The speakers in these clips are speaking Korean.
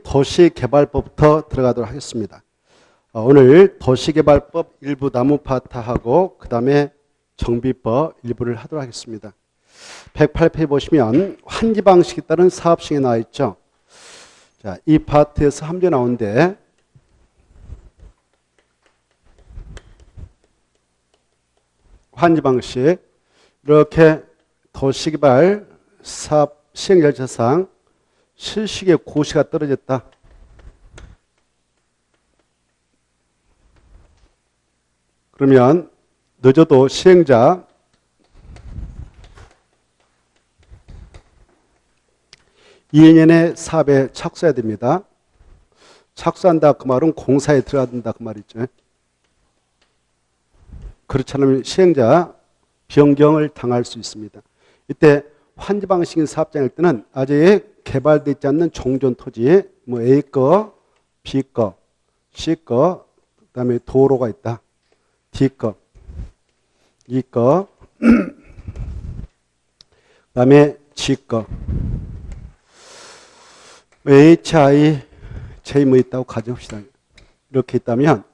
도시개발법부터 들어가도록 하겠습니다. 오늘 도시개발법 일부 나무 파트하고 그 다음에 정비법 일부를 하도록 하겠습니다. 108페이지 보시면 환지 방식에 따른 사업시행이 나와 있죠. 자, 이 파트에서 함재 나오는데 환지 방식 이렇게 도시개발 사업 시행 절차상 실시의 고시가 떨어졌다. 그러면 늦어도 시행자 (2년의) 사업에 착수해야 됩니다. 착수한다 그 말은 공사에 들어간다 그 말이죠. 그렇지 않으면 시행자 변경을 당할 수 있습니다. 이때 환지 방식인 사업장일 때는 아직 개발되지 않는 종전 토지, 뭐 A 거, B 거, C 거, 그다음에 도로가 있다. D 거, E 거, 그다음에 G 거, HI, J 뭐 있다고 가정합시다. 이렇게 있다면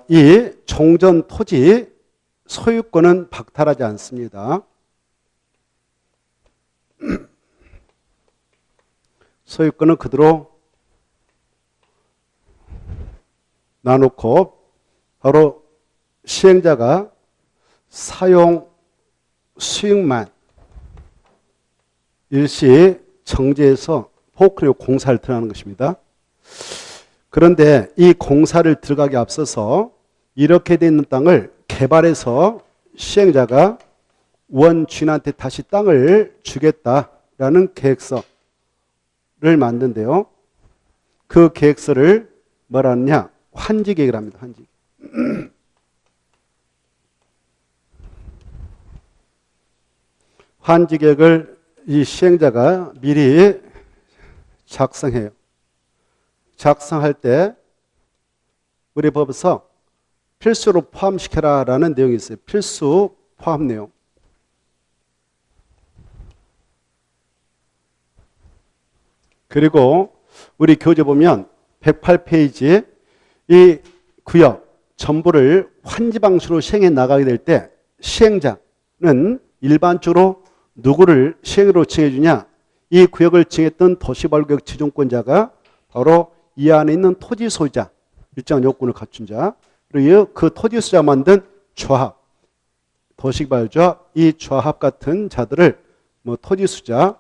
이 종전 토지 소유권은 박탈하지 않습니다. 소유권은 그대로 놔놓고 바로 시행자가 사용 수익만 일시 정지해서 포크레오 공사를 들어가는 것입니다. 그런데 이 공사를 들어가기 앞서서 이렇게 돼 있는 땅을 개발해서 시행자가 원주인한테 다시 땅을 주겠다라는 계획서를 만든대요. 그 계획서를 뭐라 하느냐? 환지계획을 합니다. 환지. 환지계획을 이 시행자가 미리 작성해요. 작성할 때 우리 법에서 필수로 포함시켜라 라는 내용이 있어요. 필수 포함 내용. 그리고 우리 교재 보면 108페이지 이 구역 전부를 환지 방식으로 시행해 나가게 될 때 시행자는 일반적으로 누구를 시행으로 칭해 주냐? 이 구역을 칭했던 도시발구역 지정권자가 바로 이 안에 있는 토지 소유자, 일정한 요건을 갖춘 자, 그리고 그 토지 소유자 만든 조합, 도시개발조합, 이 조합 같은 자들을 뭐 토지 소유자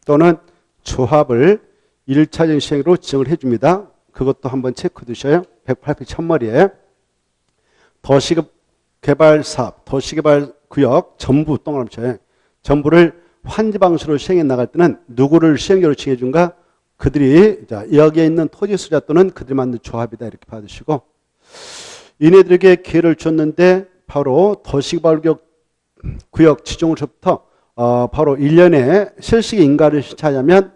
또는 조합을 1차적인 시행으로 지정을 해줍니다. 그것도 한번 체크해 두셔요. 108페이지 첫머리에 도시개발 사업, 도시개발 구역 전부 동그라미 전부를 환지 방식으로 시행해 나갈 때는 누구를 시행자로 칭해 준가? 그들이 여기에 있는 토지 소유자 또는 그들이 만든 조합이다 이렇게 받으시고 이네들에게 기회를 줬는데 바로 도시개발구역 지정으로부터 바로 1년에 실시의 인가를 신청하자면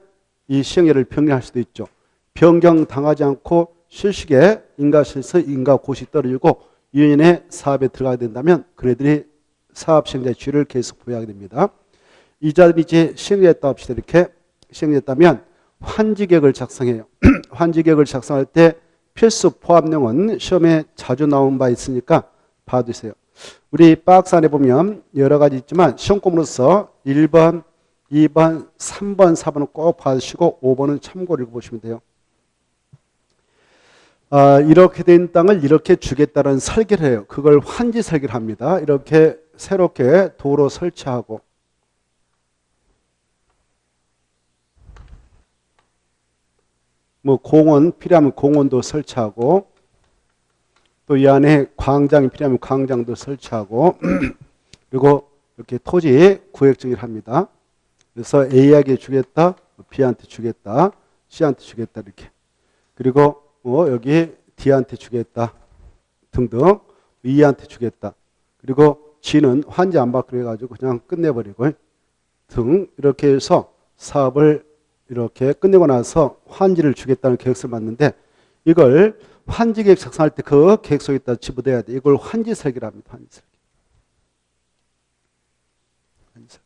이 시행자를 변경할 수도 있죠. 변경당하지 않고 실시에 인가실에서 인가 고시 떨어지고 2년에 사업에 들어가게 된다면 그네들이 사업 시행자의 지위를 계속 보유하게 됩니다. 이 자들이 이제 시행자였다 합시다. 이렇게 시행자였다면 환지계획을 작성해요. 환지계획을 작성할 때 필수 포함 내용은 시험에 자주 나온 바 있으니까 봐두세요. 우리 박스 안에 보면 여러 가지 있지만 시험권으로서 1번, 2번, 3번, 4번은 꼭 봐주시고 5번은 참고를 읽어보시면 돼요. 이렇게 된 땅을 이렇게 주겠다는 설계를 해요. 그걸 환지 설계를 합니다. 이렇게 새롭게 도로 설치하고 뭐 공원 필요하면 공원도 설치하고 또 이 안에 광장이 필요하면 광장도 설치하고 그리고 이렇게 토지 구획정의를 합니다. 그래서 A에게 주겠다, B한테 주겠다, C한테 주겠다 이렇게 그리고 여기 D한테 주겠다 등등 E한테 주겠다 그리고 G는 환지 안 받기로 해가지고 그냥 끝내버리고 등 이렇게 해서 사업을 이렇게 끝내고 나서 환지를 주겠다는 계획서를 만드는데 이걸 환지 계획 작성할 때 그 계획서에다 집어넣어야 돼. 이걸 환지 설계를 합니다. 환지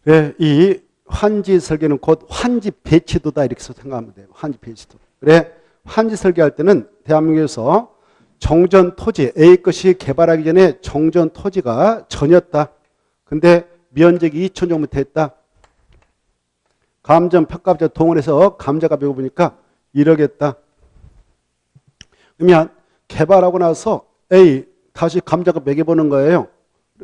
설계. 이 환지 설계는 곧 환지 배치도다 이렇게 생각하면 돼요. 환지 배치도. 그래 환지 설계할 때는 대한민국에서 정전 토지 A 것이 개발하기 전에 정전 토지가 전이었다. 근데 면적이 2천 정도 됐다. 감정 평가자 동원해서 감자가 배워보니까 1억이었다. 그러면 개발하고 나서 A 다시 감자가 매겨보는 거예요.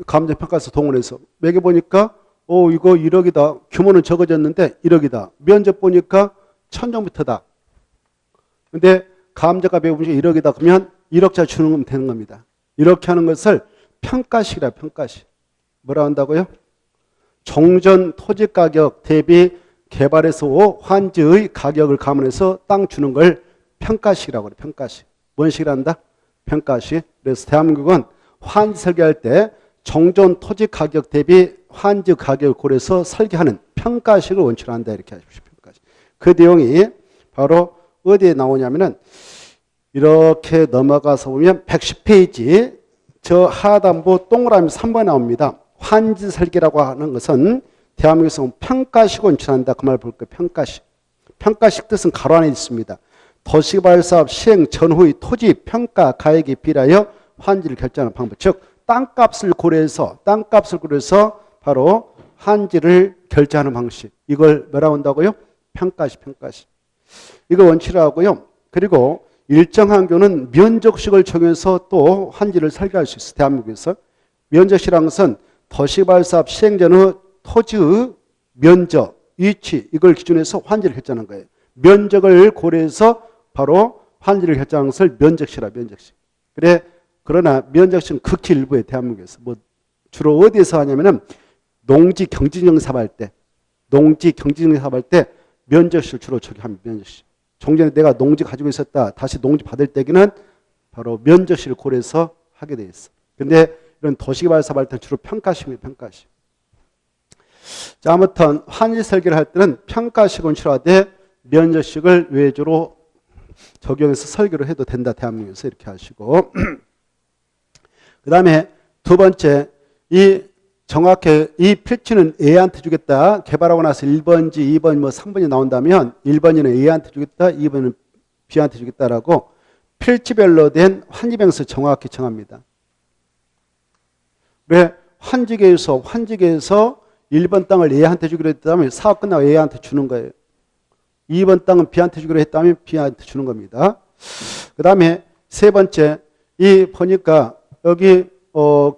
감정 평가서 동원해서 매겨보니까 이거 1억이다. 규모는 적어졌는데 1억이다. 면적 보니까 1000정부터다. 근데 감자가 배워보니까 1억이다. 그러면 1억짜리 주는 건 되는 겁니다. 이렇게 하는 것을 평가식이라 평가식. 뭐라 한다고요? 정전 토지 가격 대비 개발에서 환지의 가격을 감안해서 땅 주는 걸 평가식이라고 그래요. 평가식. 뭔 식이란다? 평가식. 그래서 대한민국은 환지 설계할 때 정전 토지 가격 대비 환지 가격을 고려해서 설계하는 평가식을 원칙으로 한다. 이렇게 하십시오. 평가식. 그 내용이 바로 어디에 나오냐면은 이렇게 넘어가서 보면 110페이지 저 하단부 동그라미 3번에 나옵니다. 환지 설계라고 하는 것은 대한민국에서 평가식을 원칙한다. 그 말 볼 거예요. 평가식. 평가식 뜻은 가로 안에 있습니다. 도시개발 사업 시행 전후의 토지 평가 가액에 비례하여 환지를 결정하는 방법. 즉 땅값을 고려해서 바로 환지를 결정하는 방식. 이걸 뭐라고 한다고요? 평가식. 평가식. 이걸 원칙으로 하고요. 그리고 일정한 경우는 면적식을 적용해서 또 환지를 설계할 수 있어요. 대한민국에서. 면적식이라는 것은 도시개발 사업 시행 전후 토지의 면적, 위치 이걸 기준해서 환지를 결정하는 거예요. 면적을 고려해서 바로 환지를 결정하는 것을 면적식이라 면적식. 그러나 면적식은 극히 일부에 대한민국에서 주로 어디에서 하냐면은 농지 경지정 사업할 때 면적식을 주로 적용합니다. 면적식. 종전에 내가 농지 가지고 있었다. 다시 농지 받을 때기는 바로 면적식을 고려해서 하게 돼 있어. 근데 이런 도시개발 사업할 때는 주로 평가식이에요. 평가식. 자, 아무튼 환지 설계를 할 때는 평가식은 필요하되 면적식을 외주로 적용해서 설계를 해도 된다. 대한민국에서 이렇게 하시고 그 다음에 두 번째 정확히 이 필지는 A한테 주겠다. 개발하고 나서 1번지 2번 3번이 나온다면 1번이는 A한테 주겠다. 2번은 B한테 주겠다라고 필지별로 된 환지명수 정확히 정합니다. 왜? 환지계에서 1번 땅을 A한테 주기로 했다면 사업 끝나고 A한테 주는 거예요. 2번 땅은 B한테 주기로 했다면 B한테 주는 겁니다. 그 다음에 세 번째, 보니까 여기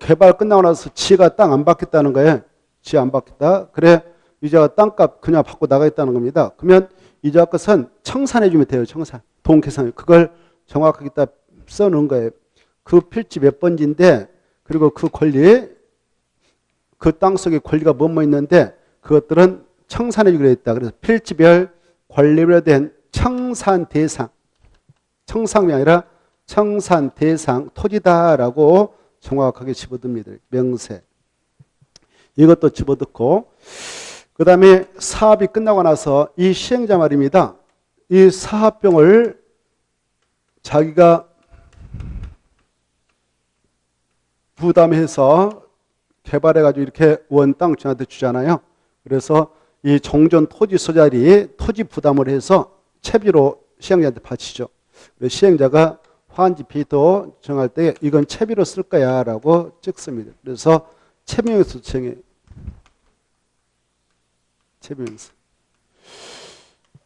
개발 끝나고 나서 지가 땅 안 받겠다는 거예요. 지 안 받겠다. 그래 이자가 땅값 그냥 받고 나가겠다는 겁니다. 그러면 이자 것은 청산해 주면 돼요. 청산. 돈 계산. 그걸 정확하게 딱 써놓은 거예요. 그 필지 몇 번지인데 그리고 그 권리 그 땅속에 권리가 뭐뭐 있는데 그것들은 청산해 주기로 했다. 그래서 필지별 권리별로 된 청산 대상. 청산이 아니라 청산 대상 토지다라고 정확하게 집어듭니다. 명세. 이것도 집어넣고 그 다음에 사업이 끝나고 나서 이 시행자 말입니다. 이 사업병을 자기가 부담해서 개발해가지고 이렇게 원 땅 주한테 주잖아요. 그래서 이 정전 토지 소자리 토지 부담을 해서 채비로 시행자한테 바치죠. 시행자가 환지 비도 정할 때 이건 채비로 쓸 거야 라고 찍습니다. 그래서 채비명에서 정해요. 채비명에서.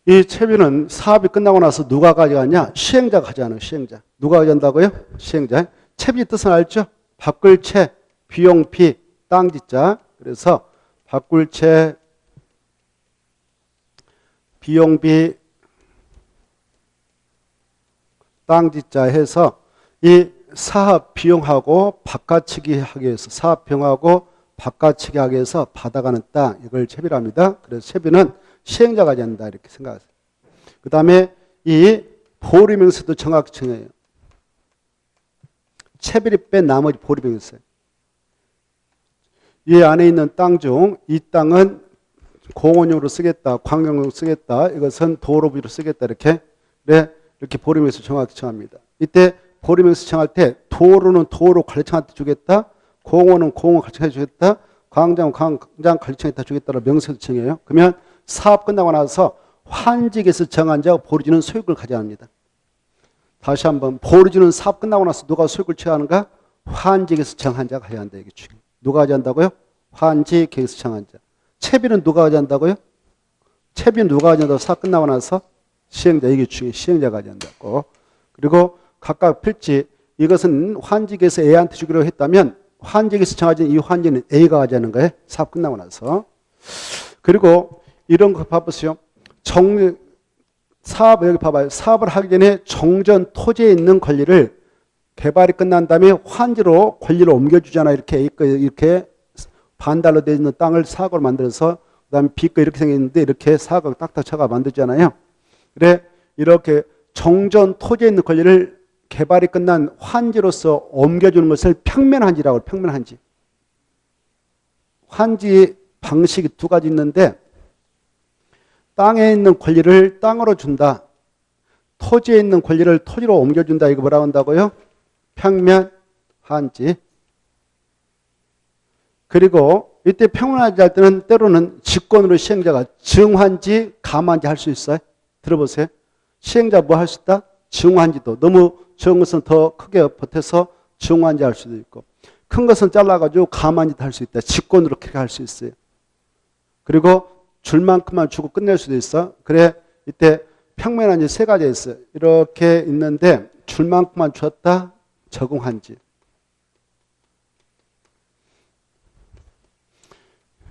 이 채비는 사업이 끝나고 나서 누가 가져가냐? 시행자가 가져가는 시행자. 누가 가져간다고요? 시행자. 채비 뜻은 알죠? 바꿀 채, 비용 비, 땅지자. 그래서 바꿀 채, 비용비, 땅지자 해서 이 사업 비용하고 바꿔치기 하기 위해서 사업 비용하고 바꿔치기 하기 위해서 받아가는 땅 이걸 채비랍니다. 그래서 채비는 시행자가 된다 이렇게 생각하세요. 그 다음에 이 보류명세도 정확히 정해요. 채비를 뺀 나머지 보류명세. 이 안에 있는 땅 중 이 땅은 공원용으로 쓰겠다, 관광용으로 쓰겠다, 이것은 도로비로 쓰겠다 이렇게 이렇게 보류명세 정확히 정합니다. 이때 보류명세 정할 때 도로는 도로 관리청한테 주겠다, 공원은 공원 관리청한테 주겠다, 광장 관리청에다 주겠다고 명세서 정해요. 그러면 사업 끝나고 나서 환지에서 정한 자가 보류주는 소유권을 가져갑니다. 다시 한번 보류주는 사업 끝나고 나서 누가 소유권을 취하는가? 환지에서 정한 자가 가져간다. 이게 중요해요. 누가 가져간다고요? 환지에서 정한 자. 채비는 누가 가져간다고요? 채비는 누가 가져간다고? 사업 끝나고 나서 시행자. 이게 중요해요. 시행자가 가져간다고. 그리고 각각 필지 이것은 환지에서 A한테 주기로 했다면 환지에서 정해진 이 환지는 A가 가져가는 거예요. 사업 끝나고 나서. 그리고 이런 거 봐보세요. 사업, 여기 봐봐요. 사업을 하기 전에 정전 토지에 있는 권리를 개발이 끝난 다음에 환지로 권리를 옮겨주잖아요. 이렇게 반달로 되어 있는 땅을 사업으로 만들어서 그 다음에 B거 이렇게 생겼는데 이렇게 사업을 딱딱 쳐가 만들잖아요. 그래, 이렇게 정전 토지에 있는 권리를 개발이 끝난 환지로서 옮겨주는 것을 평면환지라고 해요. 평면환지. 환지 방식이 두 가지 있는데 땅에 있는 권리를 땅으로 준다. 토지에 있는 권리를 토지로 옮겨준다. 이거 뭐라고 한다고요? 평면환지. 그리고 이때 평면환지 할 때는 때로는 직권으로 시행자가 증환지, 감환지 할 수 있어요. 들어보세요. 시행자 뭐 할 수 있다? 증환지도. 너무 적은 것은 더 크게 보태서 증환지 할 수도 있고 큰 것은 잘라가지고 감환지도 할 수 있다. 직권으로 그렇게 할 수 있어요. 그리고 줄 만큼만 주고 끝낼 수도 있어. 그래 이때 평면환지 세 가지 있어요. 이렇게 있는데 줄 만큼만 줬다. 적응환지.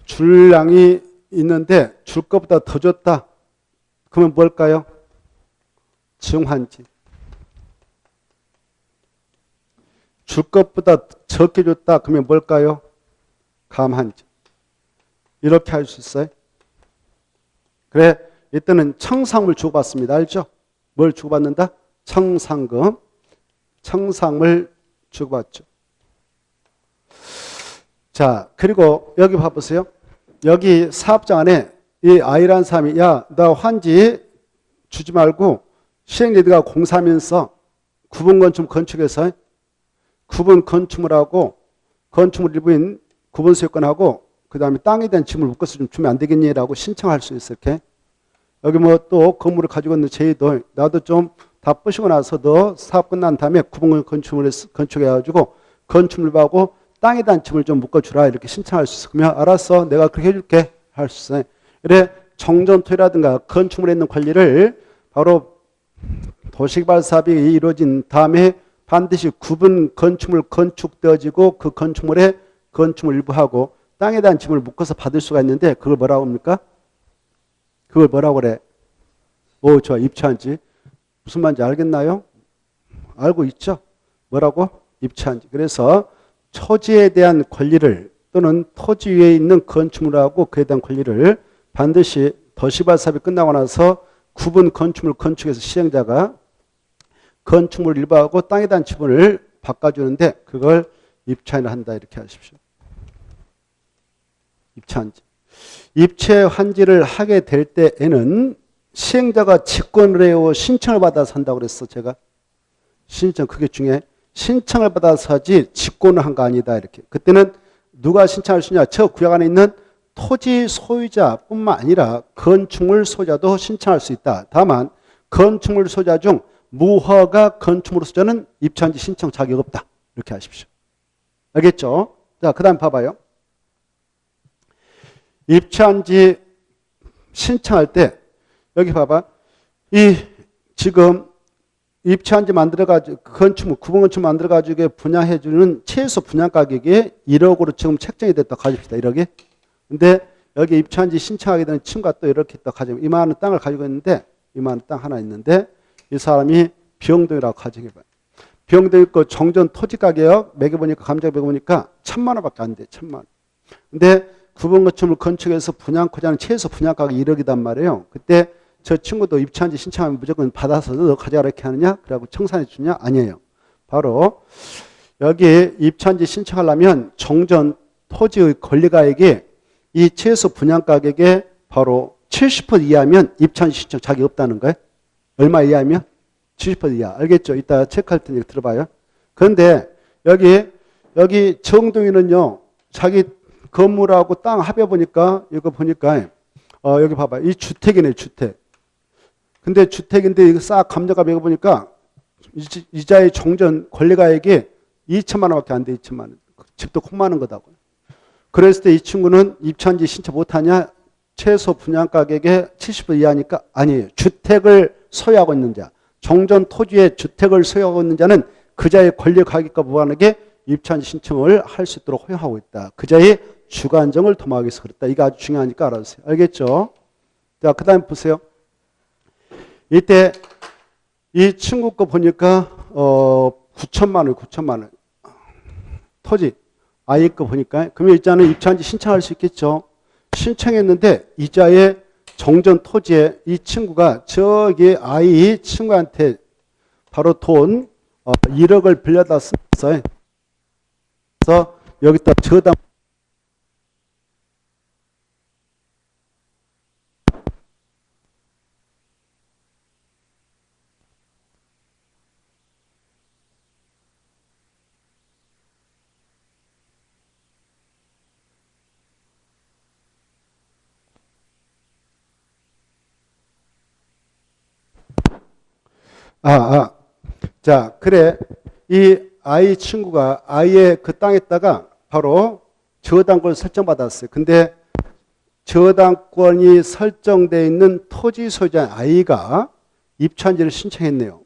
줄량이 있는데 줄 것보다 더 줬다. 그러면 뭘까요? 증환지. 줄 것보다 적게 줬다. 그러면 뭘까요? 감환지. 이렇게 할 수 있어요. 그래, 이때는 청상을 주고받습니다. 알죠? 뭘 주고받는다? 청상금. 청상을 주고받죠. 자, 그리고 여기 봐보세요. 여기 사업장 안에 이 I라는 사람이 야, 나 환지 주지 말고 시행자가 공사하면서 구분 건축 건축해서 구분 건축을 하고 건축물 일부인 구분 소유권하고 그 다음에 땅에 대한 지분을 묶어서 좀 주면 안 되겠니라고 신청할 수 있어. 이렇게 여기 뭐 또 건물을 가지고 있는 제의도 나도 좀 다 부시고 나서 너 사업 끝난 다음에 구분 건축을 건축해가지고 건축물하고 땅에 대한 지분을 좀 묶어주라 이렇게 신청할 수 있어. 그러면 알았어, 내가 그렇게 해줄게 할 수 있어요. 그래 정전토지라든가 건축물에 있는 권리를 바로 도시개발 사업이 이루어진 다음에 반드시 구분 건축물 건축되어지고 그 건축물에 건축물 일부하고 땅에 대한 지분을 묶어서 받을 수가 있는데 그걸 뭐라고 합니까? 그걸 뭐라고 그래? 오, 좋아. 입찰한지. 무슨 말인지 알겠나요? 알고 있죠? 뭐라고? 입찰한지. 그래서 토지에 대한 권리를 또는 토지 위에 있는 건축물하고 그에 대한 권리를 반드시 도시개발 사업이 끝나고 나서 구분 건축물 건축에서 시행자가 건축물 일부하고 땅에 대한 지분을 바꿔주는데 그걸 입찰을 한다 이렇게 하십시오. 입찰한지. 입찰환지를 하게 될 때에는 시행자가 직권을 해요. 신청을 받아서 한다고 그랬어. 제가. 신청 그게 중요해. 신청을 받아서 하지 직권을 한 거 아니다. 이렇게. 그때는 누가 신청할 수 있냐. 저 구역 안에 있는 토지 소유자뿐만 아니라 건축물 소유자도 신청할 수 있다. 다만 건축물 소유자 중 무허가 건축물 소유자는 입찰한지 신청 자격 없다. 이렇게 하십시오. 알겠죠? 자, 그 다음 봐봐요. 입찰한지 신청할 때 여기 봐봐. 이 지금 입찰한지 만들어가지고 건축물 구분 건축물 만들어가지고 분양해주는 최소 분양 가격이 1억으로 지금 책정이 됐다 가집시다. 1억이. 근데 여기 입찰한지 신청하게 되는 친구가 또 이렇게 또 가지고 이만한 땅을 가지고 있는데 이만한 땅 하나 있는데 이 사람이 비용동이라고 가정해봐요. 비용동 있고 정전 토지 가격 매겨보니까 감정 매겨보니까 1,000만 원밖에 안 돼. 1,000만 원. 근데 구분 건축물 건축해서 분양코자는 최소 분양 가격이 1억이단 말이에요. 그때 저 친구도 입찰한지 신청하면 무조건 받아서 너 가져가라 이렇게 하느냐? 그래갖고 청산해 주냐? 아니에요. 바로 여기 입찰한지 신청하려면 정전 토지의 권리가액이 이 최소 분양 가격의 바로 70% 이하면 입찰한지 신청 자격이 없다는 거예요. 얼마 이하면? 70% 이하. 알겠죠? 이따 체크할 테니까 들어봐요. 그런데 여기 정동이는요. 자기 건물하고 땅 합해 보니까 이거 보니까 여기 봐봐. 이 주택이네, 주택. 근데 주택인데 이거 싹 감정가 매겨 보니까 이자의 종전 권리가액이 2천만 원밖에 안 돼. 2천만 원. 집도 콩 많은 거다고. 그랬을 때 이 친구는 입주한지 신청 못하냐? 최소 분양가격의 70% 이하니까 아니에요. 주택을 소유하고 있는 자, 종전 토지에 주택을 소유하고 있는 자는 그자의 권리 가격과 무관하게 입주한 신청을 할 수 있도록 허용하고 있다. 그자의 주관정을 도모하기 위해서 그랬다. 이거 아주 중요하니까 알아주세요. 알겠죠? 자, 그 다음에 보세요. 이때 이 친구 거 보니까 9천만 원, 9천만 원. 토지. 아이 거 보니까. 그러면 이자는 입주한지 신청할 수 있겠죠? 신청했는데 이자의 정전 토지에 이 친구가 저기 아이 친구한테 바로 돈 1억을 빌려다 쓰면서 그래서 여기다 저당 자, 그래. 이 아이 친구가 아이의 그 땅에다가 바로 저당권을 설정받았어요. 근데 저당권이 설정되어 있는 토지 소유자 아이가 입주한지를 신청했네요.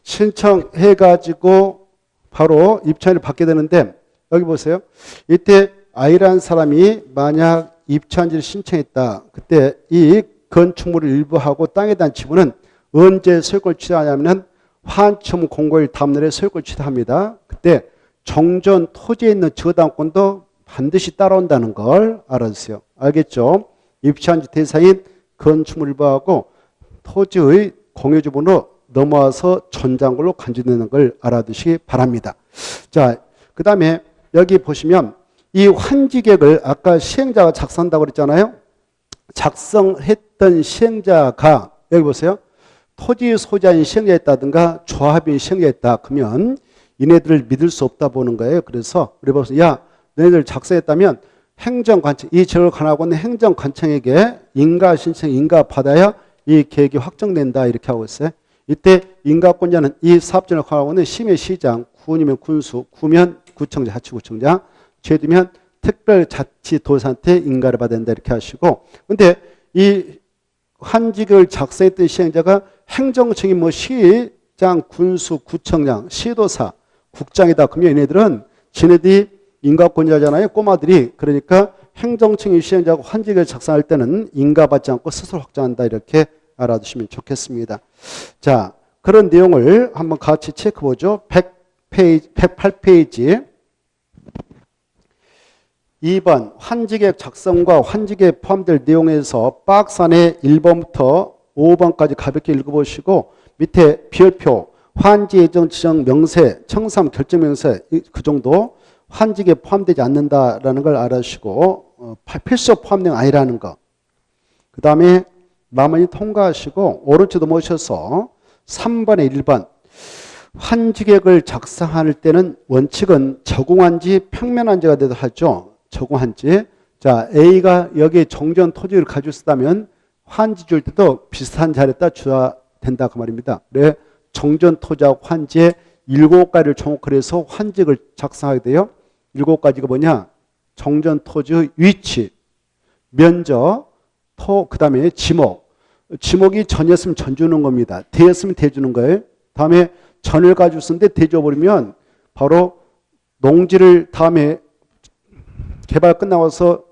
신청해가지고 바로 입주한을 받게 되는데 여기 보세요. 이때 아이라는 사람이 만약 입주한지를 신청했다. 그때 이 건축물을 일부하고 땅에 대한 지분은 언제 소유권을 취득하냐면 환점 공고일 다음날에 소유권을 취득합니다. 그때 정전 토지에 있는 저당권도 반드시 따라온다는 걸 알아주세요. 알겠죠? 입주한지 대상인 건축물 일부하고 토지의 공유주분으로 넘어와서 전장권으로 간주되는 걸 알아두시기 바랍니다. 자, 그 다음에 여기 보시면 이 환지계획을 아까 시행자가 작성한다고 그랬잖아요. 작성했던 시행자가 여기 보세요. 토지 소유자인 시행자였다든가 조합인 시행자였다. 그러면 이네들을 믿을 수 없다 보는 거예요. 그래서 우리 보세요. 야, 너희들 작성했다면 행정관청, 이 지역을 관하고 있는 행정관청에게 인가 신청, 인가 받아야 이 계획이 확정된다. 이렇게 하고 있어요. 이때 인가권자는 이 사업지를 관하고 있는 시면 시장, 군이면 군수, 구면 구청장, 하치구청장, 제도면 특별자치도사한테 인가를 받아야 된다 이렇게 하시고, 근데 이 환지계획을 작성했던 시행자가 행정청이 뭐 시장, 군수, 구청장, 시도사, 국장이다. 그러면 얘네들은 지네들이 인가권자잖아요. 꼬마들이. 그러니까 행정청이 시행자고 환지계획을 작성할 때는 인가받지 않고 스스로 확정한다. 이렇게 알아두시면 좋겠습니다. 자, 그런 내용을 한번 같이 체크보죠. 108페이지 2번 환지계획 작성과 환지계획 포함될 내용에서 박스 안에 1번부터 5번까지 가볍게 읽어보시고 밑에 비열표, 환지 예정 지정 명세, 청산 결정 명세 그 정도 환지계획 포함되지 않는다라는 걸 알아주시고 필수 포함 내용 아니라는 거. 그 다음에 마무리 통과하시고 오른쪽도 모셔서 3번에 1번 환지계획을 작성할 때는 원칙은 저공한지 평면한지가 되도 하죠. 저공한지. 자, A가 여기 정전 토지를 가지고 있다면 환지 줄 때도 비슷한 자리에다 줘야 된다 그 말입니다. 그래 정전 토지하고 환지에 7가지를 종합을 해서 환지를 작성하게 돼요. 7가지가 뭐냐? 정전 토지의 위치, 면적, 그 다음에 지목. 지목이 전이었으면 전 주는 겁니다. 대였으면 대 주는 거예요. 다음에 전을 가지고 쓰는데 대 줘버리면 바로 농지를 다음에 개발 끝나고서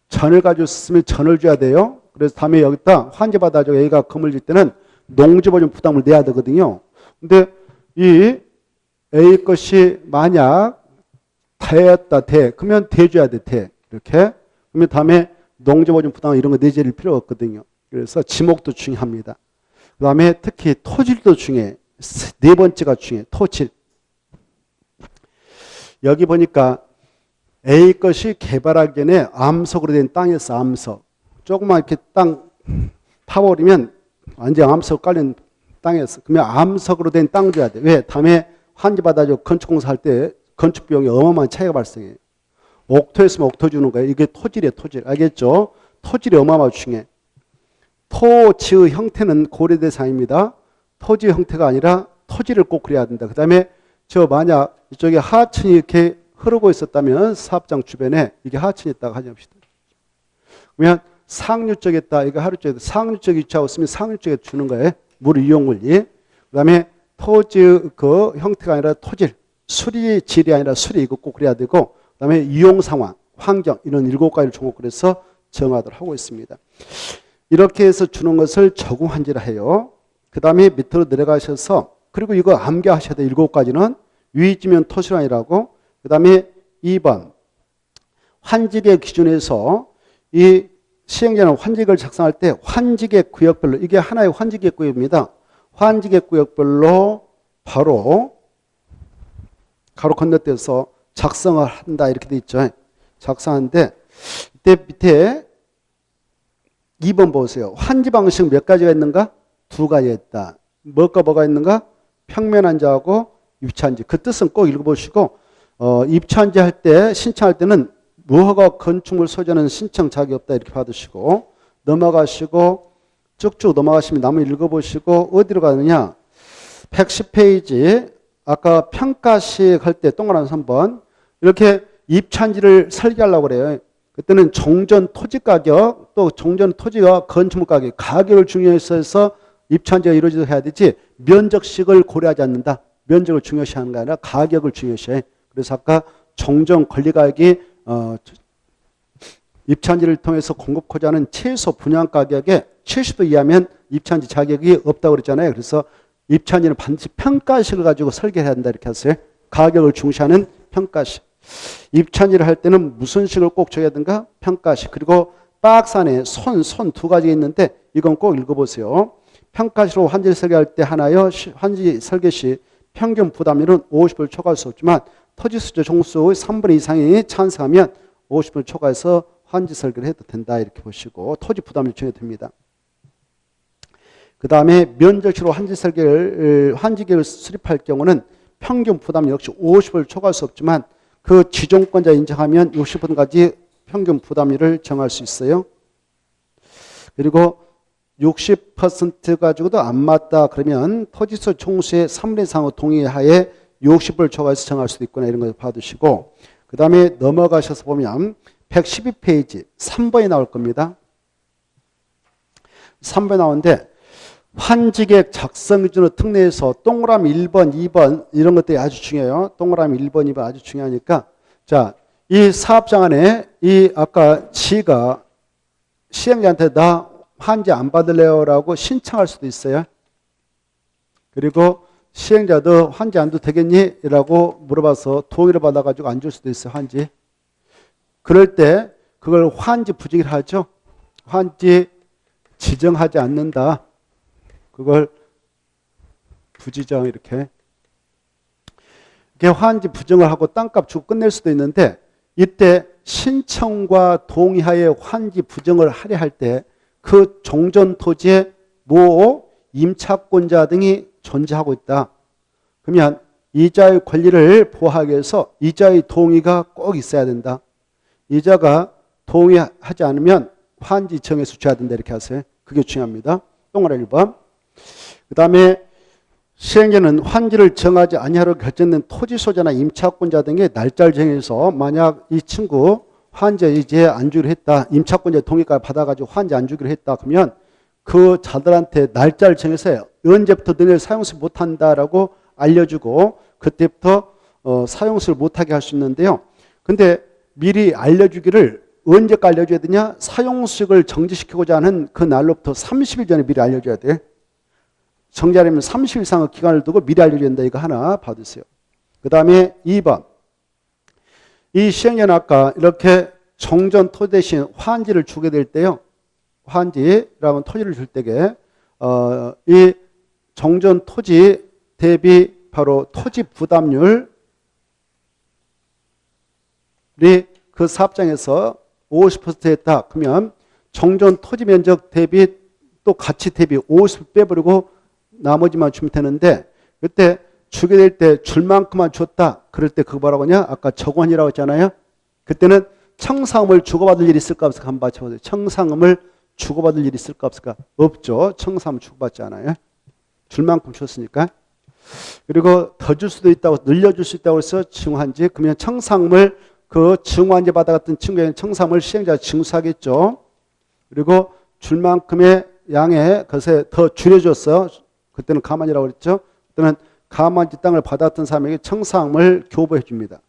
전을 가지고 쓰면 전을 줘야 돼요. 그래서 다음에 여기다 환지 받아줘 A가 금을 줄 때는 농지보증 부담을 내야 되거든요. 근데 이 A 것이 만약 대였다 대 그러면 대 줘야 돼 대. 이렇게 그러면 다음에 농지보증 부담 이런 거 내줄 필요 없거든요. 그래서 지목도 중요합니다. 그 다음에 특히 토질도 중요해. 네 번째가 중요해. 토질. 여기 보니까 A 것이 개발하기 전에 암석으로 된 땅이었어. 암석. 조금만 이렇게 땅 파버리면 완전 암석 깔린 땅에서. 그러면 암석으로 된 땅 줘야 돼. 왜? 다음에 환지 받아줘 건축공사 할 때 건축 비용이 어마어마한 차이가 발생해요. 옥토였으면 옥토 주는 거예요. 이게 토질이에요, 토질. 알겠죠? 토질이 어마어마하게 중요해. 토지의 형태는 고려 대상입니다. 토지의 형태가 아니라 토지를 꼭 그려야 된다. 그 다음에 저 만약 이쪽에 하천이 이렇게 흐르고 있었다면 사업장 주변에 이게 하천이 있다고 하십시다. 그러면 상류 쪽에 있다. 이거 하루 쪽에 상류 쪽에 위치하고 있으면 상류 쪽에 주는 거예요. 물 이용 원리. 그 다음에 토지 그 형태가 아니라 토질. 수리질이 아니라 수리 이거 꼭 그래야 되고 그 다음에 이용 상황, 환경 이런 7가지를 종합을 해서 정하도록 하고 있습니다. 이렇게 해서 주는 것을 적응한지라 해요. 그 다음에 밑으로 내려가셔서 그리고 이거 암기하셔야 돼요. 7가지는 위지면 토실환이라고. 그 다음에 2번 환지계 기준에서 이 시행자는 환지계를 작성할 때 환지계 구역별로 이게 하나의 환지계 구역입니다. 환지계 구역별로 바로 가로 건너뛰어서 작성을 한다 이렇게 돼 있죠. 작성하는데 이때 밑에 2번 보세요. 환지 방식 몇 가지가 있는가? 2가지가 있다. 뭐가 있는가? 평면 환지하고 입체 환지. 그 뜻은 꼭 읽어보시고 입체 환지 할 때 신청할 때는 무허가 건축물 소재는 신청 자격이 없다 이렇게 받으시고 넘어가시고 쭉쭉 넘어가시면 나머지 읽어보시고 어디로 가느냐? 110페이지 아까 평가식 할 때 동그라미 3번 이렇게 입찬지를 설계하려고 그래요. 그때는 종전 토지 가격 또 종전 토지가 건축물 가격을 중요해서 입찬지가 이루어지도록 해야 되지 면적식을 고려하지 않는다. 면적을 중요시하는 게 아니라 가격을 중요시해. 그래서 아까 종전 권리가격이 입찬지를 통해서 공급하고자 하는 최소 분양 가격의 70% 이하면 입찬지 자격이 없다고 그랬잖아요. 그래서 입찬지는 반드시 평가식을 가지고 설계해야 한다 이렇게 하세요. 가격을 중시하는 평가식. 입찬지를 할 때는 무슨 식을 꼭 줘야 되는가? 평가식. 그리고 박스 안에 손 2가지 있는데 이건 꼭 읽어보세요. 평가식으로 환지를 설계할 때 하나요. 환지 설계 시 평균 부담률은 50%를 초과할 수 없지만 토지 수조 종수의 3분의 2 이상이 찬성하면 50%를 초과해서 환지 설계를 해도 된다 이렇게 보시고 토지 부담률 정해도 됩니다. 그 다음에 면적시로 환지계획을 수립할 경우는 평균 부담 역시 50%를 초과할 수 없지만 그 지정권자 인정하면 60%까지 평균 부담률을 정할 수 있어요. 그리고 60% 가지고도 안 맞다 그러면 토지수 총수의 3분의 2 이상의 동의하에 60%를 초과해서 정할 수도 있구나 이런 걸 봐두시고 그 다음에 넘어가셔서 보면 112페이지 3번이 나올 겁니다. 3번이 나오는데 환지계획 작성 기준으로 특례해서 동그라미 1번, 2번 이런 것들이 아주 중요해요. 동그라미 1번, 2번 아주 중요하니까 자, 이 사업장 안에 이 아까 지가 시행자한테 나 환지 안 받을래요 라고 신청할 수도 있어요. 그리고 시행자도 환지 안 도 되겠니? 라고 물어봐서 동의를 받아가지고 안 줄 수도 있어요. 환지. 그럴 때 그걸 환지 부지기를 하죠. 환지 지정하지 않는다. 그걸 부지정 이렇게 환지 부정을 하고 땅값 주고 끝낼 수도 있는데 이때 신청과 동의하에 환지 부정을 하려 할 때 그 종전 토지에 모 임차권자 등이 존재하고 있다. 그러면 이자의 권리를 보호하기 위해서 이자의 동의가 꼭 있어야 된다. 이자가 동의하지 않으면 환지 정해서 줘야 된다 이렇게 하세요. 그게 중요합니다. 동그라미 1번. 그 다음에 시행자는 환지를 정하지 아니하도록 결정된 토지 소재나 임차권자 등의 날짜를 정해서 만약 이 친구 환지 이제 안 주기로 했다. 임차권자 동의까지 받아가지고 환지 안 주기로 했다. 그러면 그 자들한테 날짜를 정해서 언제부터 너네 사용수를 못한다라고 알려주고 그때부터 사용수를 못하게 할 수 있는데요. 근데 미리 알려주기를 언제까지 알려줘야 되냐? 사용수익을 정지시키고자 하는 그 날로부터 30일 전에 미리 알려줘야 돼. 정지하려면 30일 이상의 기간을 두고 미리 알려줘야 된다. 이거 하나 받으세요. 그 다음에 2번. 이 시행자는 아까 이렇게 종전 토지 대신 환지를 주게 될 때요. 환지라면 토지를 줄 때에 이 종전 토지 대비 바로 토지 부담률이 그 사업장에서 50% 했다. 그러면 종전 토지 면적 대비 또 가치 대비 50 빼버리고 나머지만 주면 되는데 그때 주게 될 때 줄 만큼만 줬다. 그럴 때 그거 뭐라고 하냐? 아까 적원이라고 했잖아요. 그때는 청상음을 주고받을 일이 있을까 없을까 한번 맞춰보세요. 청상음을 주고받을 일이 있을까 없을까? 없죠. 청상음 주고받지 않아요. 줄 만큼 줬으니까. 그리고 더 줄 수도 있다고 늘려줄 수 있다고 해서 증후한지 그러면 청상음을 그 증후한지 받아갔던 친구에게는 청상음을 시행자가 징수하겠죠. 그리고 줄 만큼의 양의 것에 더 줄여줬어요. 그때는 가만이라고 그랬죠. 그때는 가만지 땅을 받았던 사람에게 청상음을 교부해 줍니다.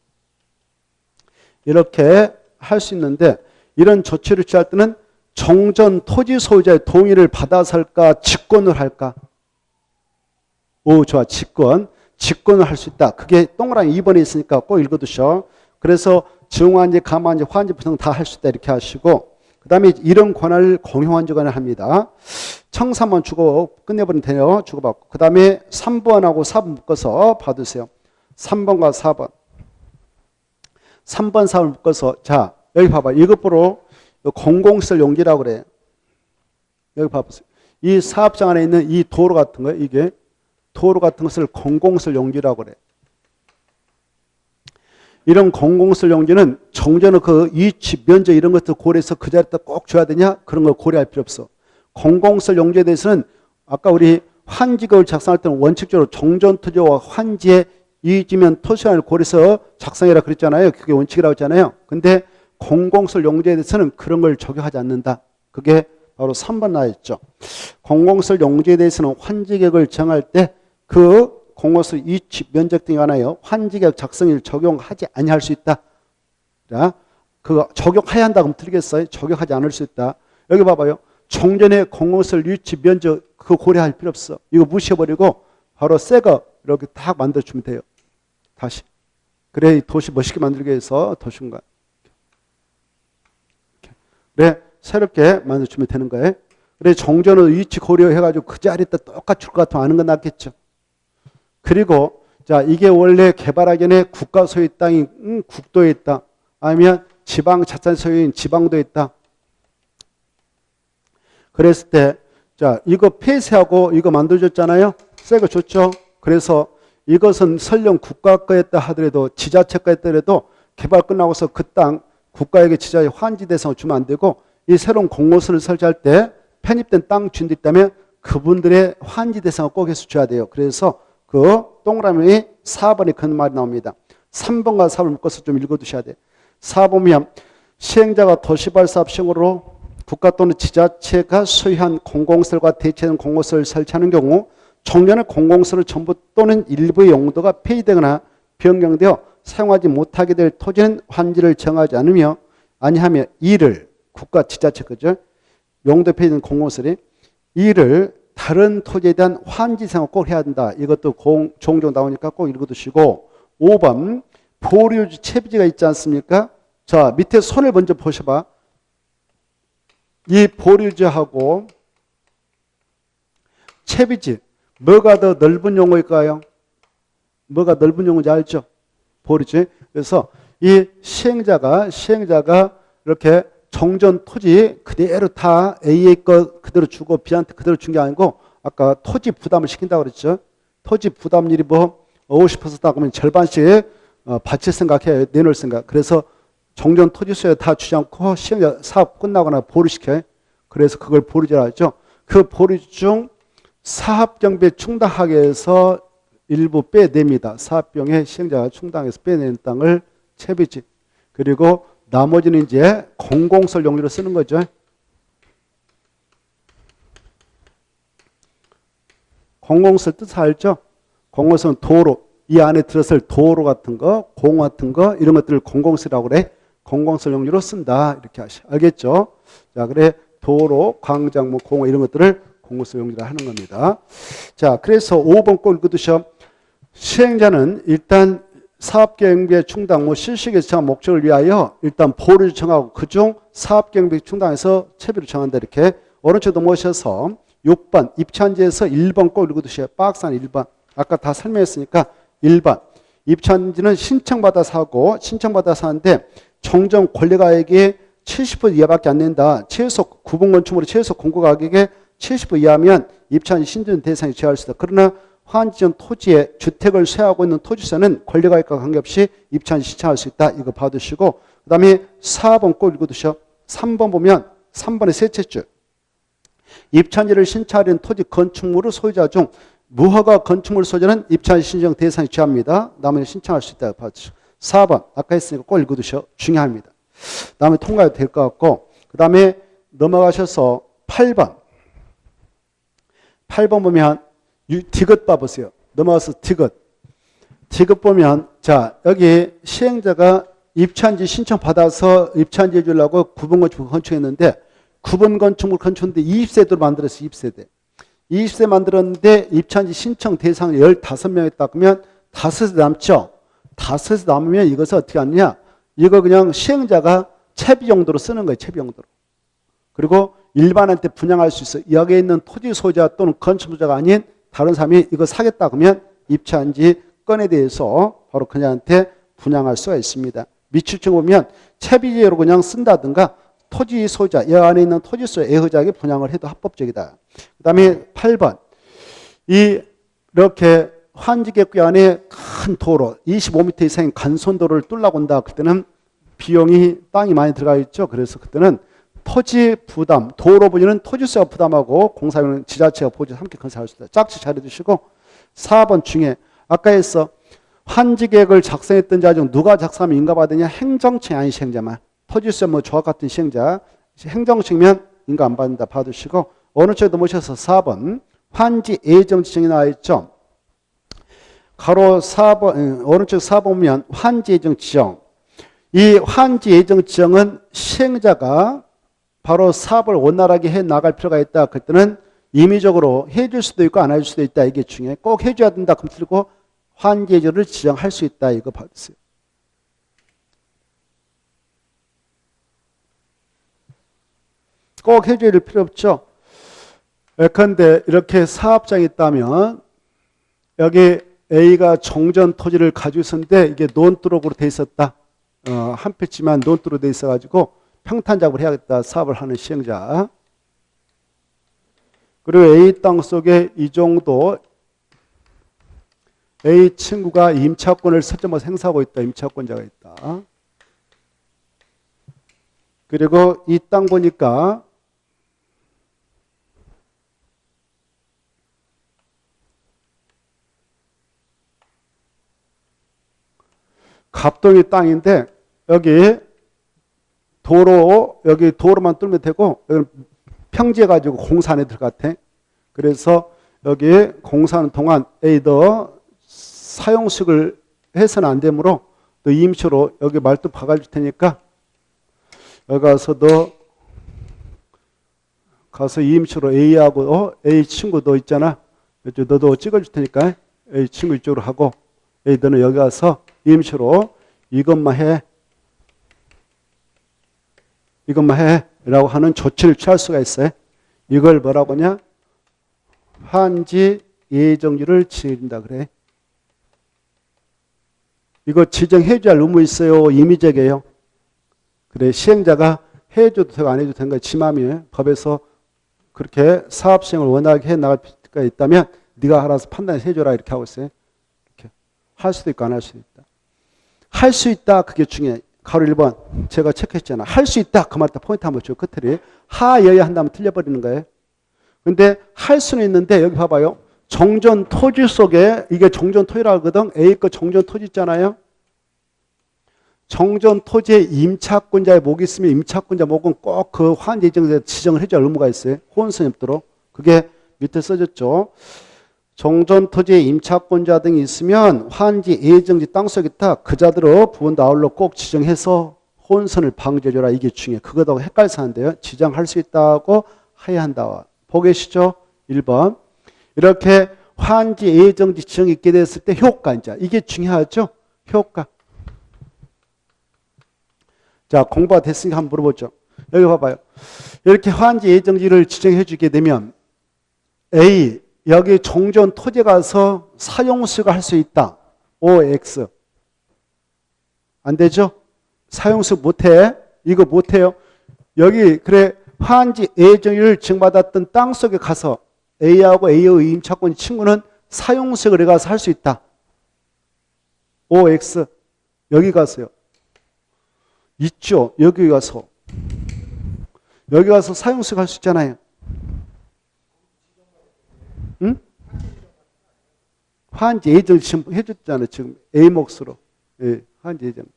이렇게 할 수 있는데 이런 조치를 취할 때는 정전 토지 소유자의 동의를 받아서 할까 직권을 할까? 오 좋아 직권을 할 수 있다. 그게 동그라미 2번에 있으니까 꼭 읽어두셔. 그래서 증후한지 가만한지 화한지 부성 다 할 수 있다 이렇게 하시고 그 다음에 이런 권한을 공용한 주관을 합니다. 청사만 주고 끝내버리면 돼요. 주고받고. 그 다음에 3번하고 4번 묶어서 봐두세요. 3번과 4번. 3번, 4번 묶어서 자 여기 봐봐. 이것보로 공공시설 용지라고 그래. 여기 봐보세요. 이 사업장 안에 있는 이 도로 같은 거 이게 도로 같은 것을 공공시설 용지라고 그래. 이런 공공시설 용지는 정전의 그 위치, 면적 이런 것들 고려해서 그 자리에다 꼭 줘야 되냐? 그런 걸 고려할 필요 없어. 공공시설 용지에 대해서는 아까 우리 환지법을 작성할 때는 원칙적으로 정전토지와 환지의 이지면 토지를 고려해서 작성해라 그랬잖아요. 그게 원칙이라고 했잖아요. 근데 공공시설 용지에 대해서는 그런 걸 적용하지 않는다. 그게 바로 3번 나였죠. 공공시설 용지에 대해서는 환지계획을 정할 때 그 공공시설 위치, 면적 등이 하나요. 환지계획 작성일 적용하지 아니할 수 있다. 자, 그거 적용해야 한다 그러면 틀리겠어요? 적용하지 않을 수 있다. 여기 봐봐요. 종전의 공공시설 위치, 면적 그거 고려할 필요 없어. 이거 무시해버리고 바로 새 거 이렇게 딱 만들어주면 돼요. 다시. 그래 도시 멋있게 만들기 위해서 더 쉬운 거야. 그래 새롭게 만들어주면 되는 거예요. 그래 정전의 위치 고려해가지고 그 자리에다 똑같이 줄 것 같으면 아는 건 낫겠죠. 그리고 자 이게 원래 개발하기 전에 국가 소유 땅이 국도에 있다. 아니면 지방 자산 소유인 지방도에 있다. 그랬을 때 자 이거 폐쇄하고 이거 만들어줬잖아요. 새 거 줬죠. 그래서 이것은 설령 국가 거였다 하더라도 지자체 거였더라도 개발 끝나고서 그 땅 국가에게 지자체 환지 대상을 주면 안 되고 이 새로운 공공시설을 설치할 때 편입된 땅 주인들이 있다면 그분들의 환지 대상을 꼭 해서 줘야 돼요. 그래서 그 동그라미 4번에 그런 말이 나옵니다. 3번과 4번 묶어서 좀 읽어두셔야 돼요. 4번이면 시행자가 도시발사업 시행으로 국가 또는 지자체가 소유한 공공시설과 대체되는 공공시설을 설치하는 경우 종전의 공공시설을 전부 또는 일부의 용도가 폐기되거나 변경되어 사용하지 못하게 될 토지는 환지를 정하지 않으며 아니하며 이를 국가 지자체 그죠? 용도 폐기된 공공시설이 이를 다른 토지에 대한 환지 생각을 꼭 해야 된다. 이것도 종종 나오니까 꼭 읽어두시고 5번 보류지 채비지가 있지 않습니까? 자 밑에 손을 먼저 보셔봐. 이 보류지하고 채비지 뭐가 더 넓은 용어일까요? 뭐가 넓은 용어인지 알죠? 보류지. 그래서 이 시행자가 이렇게 정전 토지 그대로 다 A의 거 그대로 주고 B한테 그대로 준 게 아니고 아까 토지 부담을 시킨다고 그랬죠. 토지 부담률이 뭐 50%다 그러면 절반씩 바칠 생각해 내놓을 생각. 그래서 정전 토지 수에 다 주지 않고 시행자 사업 끝나거나 보류시켜요. 그래서 그걸 보류지라고 하죠. 그 보류지 중 사업경비에 충당하게 해서 일부 빼냅니다. 사업비용에 시행자가 충당해서 빼내는 땅을 채비지. 그리고 나머지는 이제 공공시설 용지로 쓰는 거죠. 공공시설 뜻 알죠? 공공시설은 도로, 이 안에 들어설 도로 같은 거, 공 같은 거 이런 것들을 공공시설이라고 그래. 공공시설 용지로 쓴다. 이렇게 하시. 알겠죠? 자, 그래 도로, 광장, 뭐 공원 이런 것들을 공공시설 용지라 하는 겁니다. 자, 그래서 5번 꼭 읽어두셔. 시행자는 일단 사업경비의 충당, 뭐 실시계획 정한 목적을 위하여 일단 보류를 정하고 그중 사업경비 충당해서 채비를 정한다. 이렇게 오른쪽 넘어오셔서 6번 입찰지에서 1번 꼭 읽어두셔요. 박스 안 1번. 아까 다 설명했으니까 1번. 입찰지는 신청받아서 하고 신청받아서 하는데 정정 권리가액이 70% 이하밖에 안 낸다. 최소 구분 건축물의 최소 공고가격의 70호 이하면 입찰한지 신청 대상에 제할 수 있다. 그러나 환지전 토지에 주택을 소유하고 있는 토지세는 권리가액과 관계없이 입찰한지 신청할 수 있다. 이거 봐두시고 그 다음에 4번 꼭 읽어두셔. 3번 보면 3번의 셋째 줄. 입찰지를 신청하려는 토지 건축물의 소유자 중 무허가 건축물 소유자는 입찰 신청 대상에 취합니다. 다음에 신청할 수 있다고 봐주시고 4번 아까 했으니까 꼭 읽어두셔. 중요합니다. 다음에 통과해도 될 것 같고 그 다음에 넘어가셔서 8번 보면 디귿 봐보세요. 넘어가서 디귿 보면 자 여기 시행자가 입찰지 신청 받아서 입찰지 해주려고 9번 건축물 건축했는데 9번 건축물 건축했는데 20세대로 만들었어요. 20세 만들었는데 입찰지 신청 대상 15명 있다 그러면 5세 남죠. 5세 남으면 이것을 어떻게 하느냐. 이거 그냥 시행자가 채비 용도로 쓰는 거예요. 채비 용도로. 그리고 일반한테 분양할 수 있어요. 여기에 있는 토지 소유자 또는 건축 소유자가 아닌 다른 사람이 이거 사겠다 그러면 입찰지 건에 대해서 바로 그녀한테 분양할 수가 있습니다. 미추증 보면 채비제로 그냥 쓴다든가 토지 소유자, 여 안에 있는 토지 소유자, 애허자에게 분양을 해도 합법적이다. 그 다음에 8번. 이렇게 환지객구 안에 큰 도로, 25m 이상의 간선도로를 뚫려고 온다. 그때는 비용이 땅이 많이 들어가 있죠. 그래서 그때는 토지 부담, 도로 부지는 토지세가 부담하고 공사비는 지자체가 보지 함께 건설할 수 있다. 짝지 잘 해두시고 4번 중에 아까 했어. 환지계획을 작성했던 자 중 누가 작성하면 인가받느냐? 행정층이 아닌 시행자만. 토지세 뭐 조합 같은 시행자. 행정층이면 인가 안 받는다. 봐두시고 어느 쪽에 넘으셔서 4번 환지 예정 지정이 나와 있죠. 가로 4번 오른쪽 4번 보면 환지 예정 지정. 이 환지 예정 지정은 시행자가 바로 사업을 원활하게 해 나갈 필요가 있다. 그때는 임의적으로 해줄 수도 있고 안 해줄 수도 있다. 이게 중요해. 꼭 해줘야 된다. 그럼 틀고 환지 예정을 지정할 수 있다. 이거 봐주세요. 꼭 해줘야 될 필요 없죠. 예컨대 이렇게 사업장이 있다면 여기 A가 정전 토지를 가지고 있었는데 이게 논두록으로 돼 있었다. 한 패치만 논두로 돼 있어가지고 평탄 작업을 해야겠다. 사업을 하는 시행자. 그리고 A 땅 속에 이 정도 A 친구가 임차권을 설정해서 행사하고 있다. 임차권자가 있다. 그리고 이 땅 보니까 갑동이 땅인데 여기 도로만 뚫면 되고 여기는 평지해가지고 공사 안에 들어갔대. 그래서 여기 공사하는 동안 에이더 사용식을 해서는 안 되므로 또 임시로 여기 말뚝 박아줄 테니까 여기 가서 임시로 A하고 A 친구 너 있잖아. 너도 찍어줄 테니까 A 친구 이쪽으로 하고 A 너는 여기 가서 임시로 이것만 해 라고 하는 조치를 취할 수가 있어요. 이걸 뭐라고 하냐? 환지 예정지를 지정한다 그래. 이거 지정해 줘야 할 의무 있어요? 임의적이에요? 그래, 시행자가 해줘도 되고 안 해줘도 되는 거야. 지 맘이에요. 법에서 그렇게 사업 시행을 원활하게 해 나갈 필요가 있다면 네가 알아서 판단해서 해줘라 이렇게 하고 있어요. 이렇게 할 수도 있고 안 할 수도 있다. 할 수 있다. 그게 중요해. 가로 1번 제가 체크했잖아. 할 수 있다. 그 말 딱 포인트 한번 줘. 끝에 하여야 한다면 틀려버리는 거예요. 근데 할 수는 있는데 여기 봐봐요. 정전 토지 속에 이게 정전 토지라고 하거든. A 거 정전 토지 있잖아요. 정전 토지에 임차권자의 목이 있으면 임차권자 목은 꼭 그 환지 예정지에 지정을 해줄 의무가 있어요. 호언선이 없도록. 그게 밑에 써졌죠. 정전 토지에 임차권자 등이 있으면 환지 예정지 땅속에 있다. 그자들의 부분 나홀로 꼭 지정해서 혼선을 방지해줘라. 이게 중요해. 그거하고 헷갈려서 하는데요. 지정할 수 있다고 해야 한다. 보고 계시죠? 1번. 이렇게 환지 예정지 지정이 있게 됐을 때 효과. 이게 중요하죠? 효과. 자, 공부가 됐으니까 한번 물어보죠. 여기 봐봐요. 이렇게 환지 예정지를 지정해 주게 되면 A, 여기 정전 토지에 가서 사용수가 할 수 있다. OX. 안 되죠? 사용수 못해. 이거 못해요. 여기, 그래, 화한지 A정지를 증받았던 땅 속에 가서 A하고 A의 임차권 친구는 사용수익을 여기 가서 할 수 있다. OX 여기 가서요. 있죠. 여기 가서 사용수익 할 수 있잖아요. 응? 화한지 A정지 지금 해줬잖아요. 지금 A 몫으로. 예, 화한지 A정지.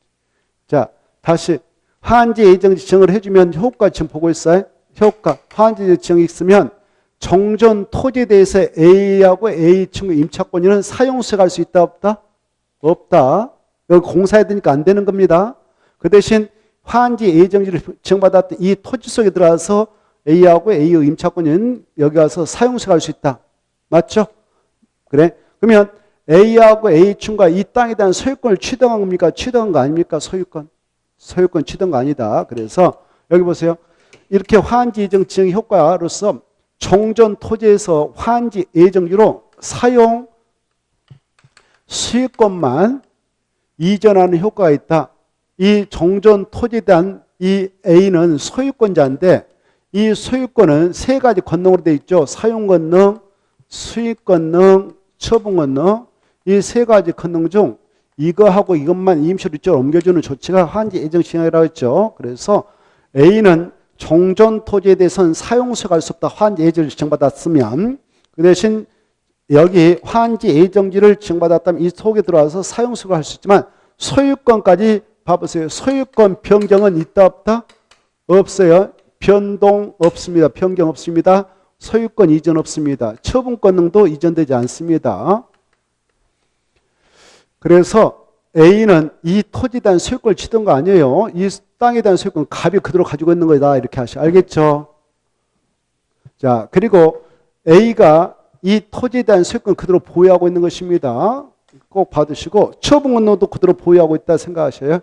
자, 다시 화한지 A정지 지정을 해주면 효과 지금 보고 있어요. 효과. 화한지 지정이 있으면 정전 토지에 대해서 A하고 A 친구 임차권인은 사용수익 할 수 있다 없다? 없다. 여기 공사해야 되니까 안 되는 겁니다. 그 대신 화한지 A정지를 지정받았던 이 토지 속에 들어가서 A하고 A의 임차권인 여기 가서 사용수익 할 수 있다. 맞죠? 그래? 그러면 A하고 A 친구가 이 땅에 대한 소유권을 취득한 겁니까? 취득한 거 아닙니까? 소유권 취득한 거 아니다. 그래서 여기 보세요. 이렇게 화한지 A정지 지정 효과로서 정전 토지에서 화한지 A정지로 사용 수익권만 이전하는 효과가 있다. 이 정전 토지에 대한 이 A는 소유권자인데 이 소유권은 세 가지 권능으로 되어 있죠. 사용 권능, 수익 권능, 처분 권능. 이 세 가지 권능 중 이거하고 이것만 임시로 이쪽으로 옮겨주는 조치가 화한지 A정지 지정이라고 했죠. 그래서 A는 정전 토지에 대해서는 사용수익 할 수 없다. 화한지 A정지를 지정받았으면 그 대신 여기 화한지 A정지를 지정받았다면 이 속에 들어와서 사용수익을 할 수 있지만 소유권까지 봐보세요. 소유권 변경은 있다 없다? 없어요. 변동 없습니다. 변경 없습니다. 소유권 이전 없습니다. 처분 권능도 이전되지 않습니다. 그래서 A는 이 토지에 대한 소유권을 취득한 거 아니에요. 이 땅에 대한 소유권 갑이 그대로 가지고 있는 거다. 이렇게 알겠죠? 자, 그리고 A가 이 토지에 대한 소유권 그대로 보유하고 있는 것입니다. 꼭 받으시고 처분 권능도 그대로 보유하고 있다 생각하셔요.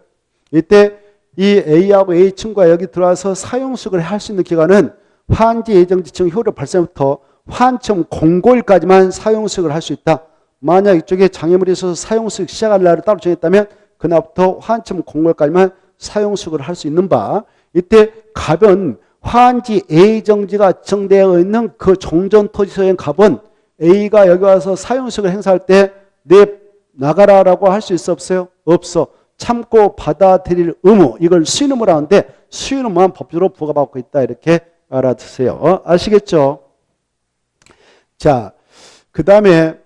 이때 이 A하고 A 친구가 여기 들어와서 사용수익을 할 수 있는 기간은 화한지 A정지 지정 효력 발생부터 화한점 공고일까지만 사용수익을 할 수 있다. 만약 이쪽에 장애물이 있어서 사용수익 시작할 날을 따로 정했다면 그날부터 화한점 공고일까지만 사용수익을 할 수 있는 바. 이때 갑은 화한지 A정지가 지정되어 있는 그 정전 토지소의 갑은 A가 여기 와서 사용수익을 행사할 때 내 나가라라고 할 수 있어 없어요? 없어. 참고 받아들일 의무, 이걸 수의의무라고 하는데 수의의무만 법적으로 부과받고 있다. 이렇게 알아두세요. 아시겠죠? 자, 그 다음에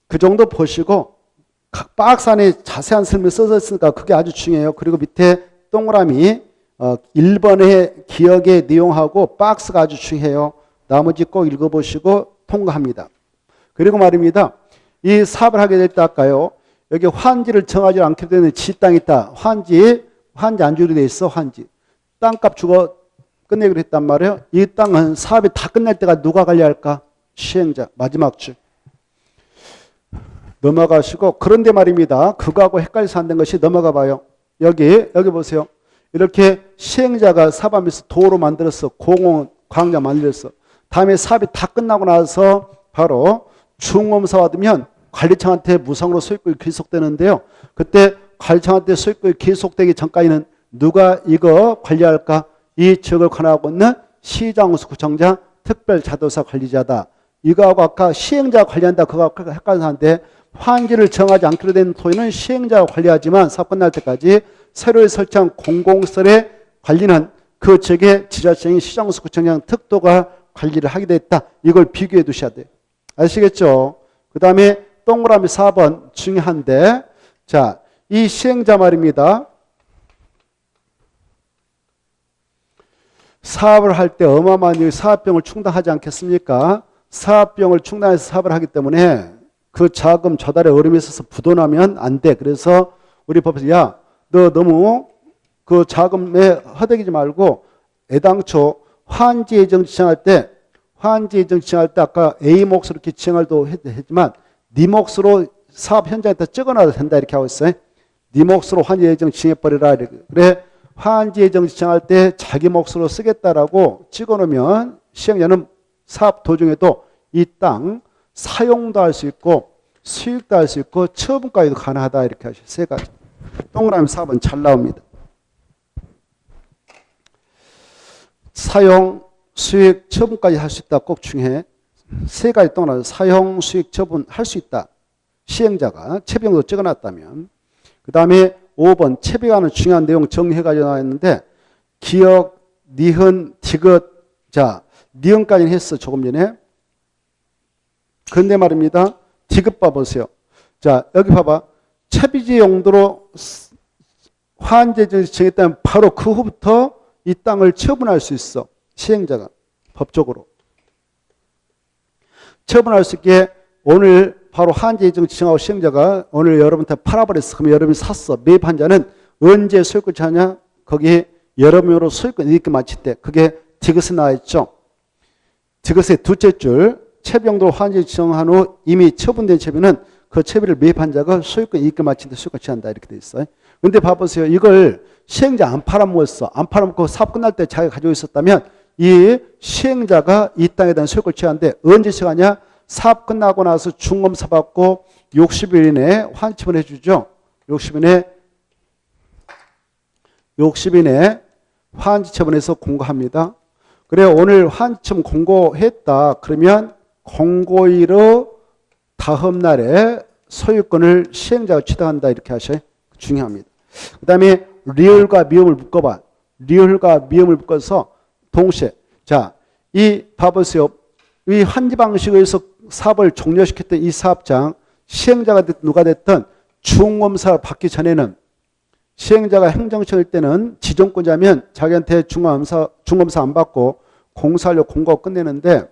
그 정도 보시고 각 박스 안에 자세한 설명이 써져 있으니까 그게 아주 중요해요. 그리고 밑에 동그라미 1번의 기억의 내용하고 박스가 아주 중요해요. 나머지 꼭 읽어보시고 통과합니다. 그리고 말입니다. 이 사업을 하게 될 때 아까요. 여기 환지를 정하지 않게 되는 지 땅이 있다. 환지 안 주기로 돼 있어. 환지. 땅값 주고 끝내기로 했단 말이에요. 이 땅은 사업이 다 끝날 때가 누가 관리할까? 시행자. 마지막 주. 넘어가시고 그런데 말입니다. 그거하고 헷갈려서 안 된 것이 넘어가 봐요. 여기 보세요. 이렇게 시행자가 사업하면서 도로 만들었어. 공원, 광장 만들었어. 다음에 사업이 다 끝나고 나서 바로 중검사 받으면 관리청한테 무상으로 소유권이 귀속되는데요. 그때 관리청한테 소유권이 귀속되기 전까지는 누가 이거 관리할까? 이 지역을 관할하고 있는 시장수 구청장 특별자도사 관리자다. 이거하고 아까 시행자가 관리한다. 그거하고 헷갈리는데 환지를 정하지 않기로 된 토지는 시행자가 관리하지만 사업 끝날 때까지 새로 설치한 공공시설의 관리는 그 지역의 지자체인 시장수 구청장 특도가 관리를 하게 됐다. 이걸 비교해 두셔야 돼요. 아시겠죠? 그 다음에 동그라미 4번 중요한데, 자, 이 시행자 말입니다. 사업을 할 때 어마어마한 사업비용을 충당하지 않겠습니까? 사업비용을 충당해서 사업을 하기 때문에 그 자금 조달에 어려움이 있어서 부도나면 안 돼. 그래서 우리 법에서 야, 너 너무 그 자금에 허덕이지 말고 애당초 화한지 예정 지정할 때 아까 A 몫으로 이렇게 지정을도 했지만 네 몫으로 사업 현장에다 찍어놔도 된다 이렇게 하고 있어요. 네 몫으로 화한지 예정 지정해버리라. 그래 화한지 예정 지정할 때 자기 몫으로 쓰겠다라고 찍어놓으면 시행자는 사업 도중에도 이 땅 사용도 할 수 있고 수익도 할 수 있고 처분까지도 가능하다 이렇게 하셔요. 세 가지. 동그라미 4번 잘 나옵니다. 사용, 수익, 처분까지 할 수 있다. 꼭 중요해. 세 가지 동안 사용, 수익, 처분 할 수 있다. 시행자가 채비용도 적어놨다면. 그 다음에 5번 채비가 하는 중요한 내용 정리해가지고 나왔는데 기억, 니은, 디귿. 자, 니은까지는 했어. 조금 전에. 근데 말입니다. 디귿 봐보세요. 자, 여기 봐봐. 채비지 용도로 화환제를 정했다면 바로 그 후부터 이 땅을 처분할 수 있어. 시행자가 법적으로. 처분할 수 있게 오늘 바로 화환제 예정 지정하고 시행자가 오늘 여러분한테 팔아버렸어. 그럼 여러분이 샀어. 매입한 자는 언제 소유권 차냐? 거기 여러분으로 소유권 이익금 마칠 때. 그게 디귿에 나와 있죠. 디귿의 둘째 줄. 채비용도로 화환제 지정한 후 이미 처분된 채비는 그 채비를 매입한 자가 소유권 이익금 마칠 때 소유권 취한다. 이렇게 돼 있어요. 근데 봐보세요. 이걸 시행자 안 팔아먹었어. 안 팔아먹고 사업 끝날 때 자기가 가지고 있었다면 이 시행자가 이 땅에 대한 소유권 취하는데 언제 시행하냐? 사업 끝나고 나서 중검사 받고 60일 이내에 환치분 해주죠. 60일 이내에 환지 처분해서 공고합니다. 그래 오늘 환치분 공고했다. 그러면 공고일의 다음 날에 소유권을 시행자가 취득한다. 이렇게 하셔요. 중요합니다. 그 다음에 리을과 미음을 묶어봐. 리을과 미음을 묶어서 동시에. 자, 이 봐보세요. 이 환지 방식에서 사업을 종료시켰던 이 사업장 시행자가 누가 됐든 중검사 받기 전에는 시행자가 행정처일 때는 지정권자면 자기한테 중검사 안 받고 공사완료 공고 끝내는데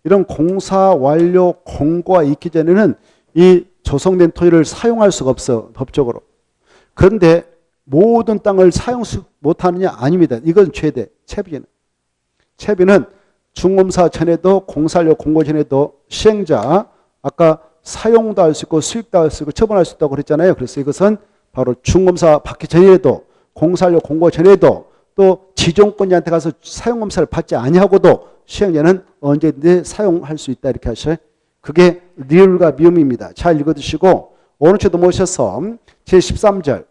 이런 공사 완료 공고가 있기 전에는 이 조성된 토지를 사용할 수가 없어. 법적으로. 그런데 모든 땅을 사용 못하느냐? 아닙니다. 이건 최대. 채비는. 채비는 중검사 전에도 공사완료 공고 전에도 시행자 아까 사용도 할 수 있고 수익도 할 수 있고 처분할 수 있다고 그랬잖아요. 그래서 이것은 바로 중검사 받기 전에도 공사완료 공고 전에도 또 지정권자한테 가서 사용검사를 받지 아니하고도 시행자는 언제든지 사용할 수 있다. 이렇게 하셔요. 그게 리을과 미음입니다. 잘 읽어두시고 오른쪽도 모셔서 제13절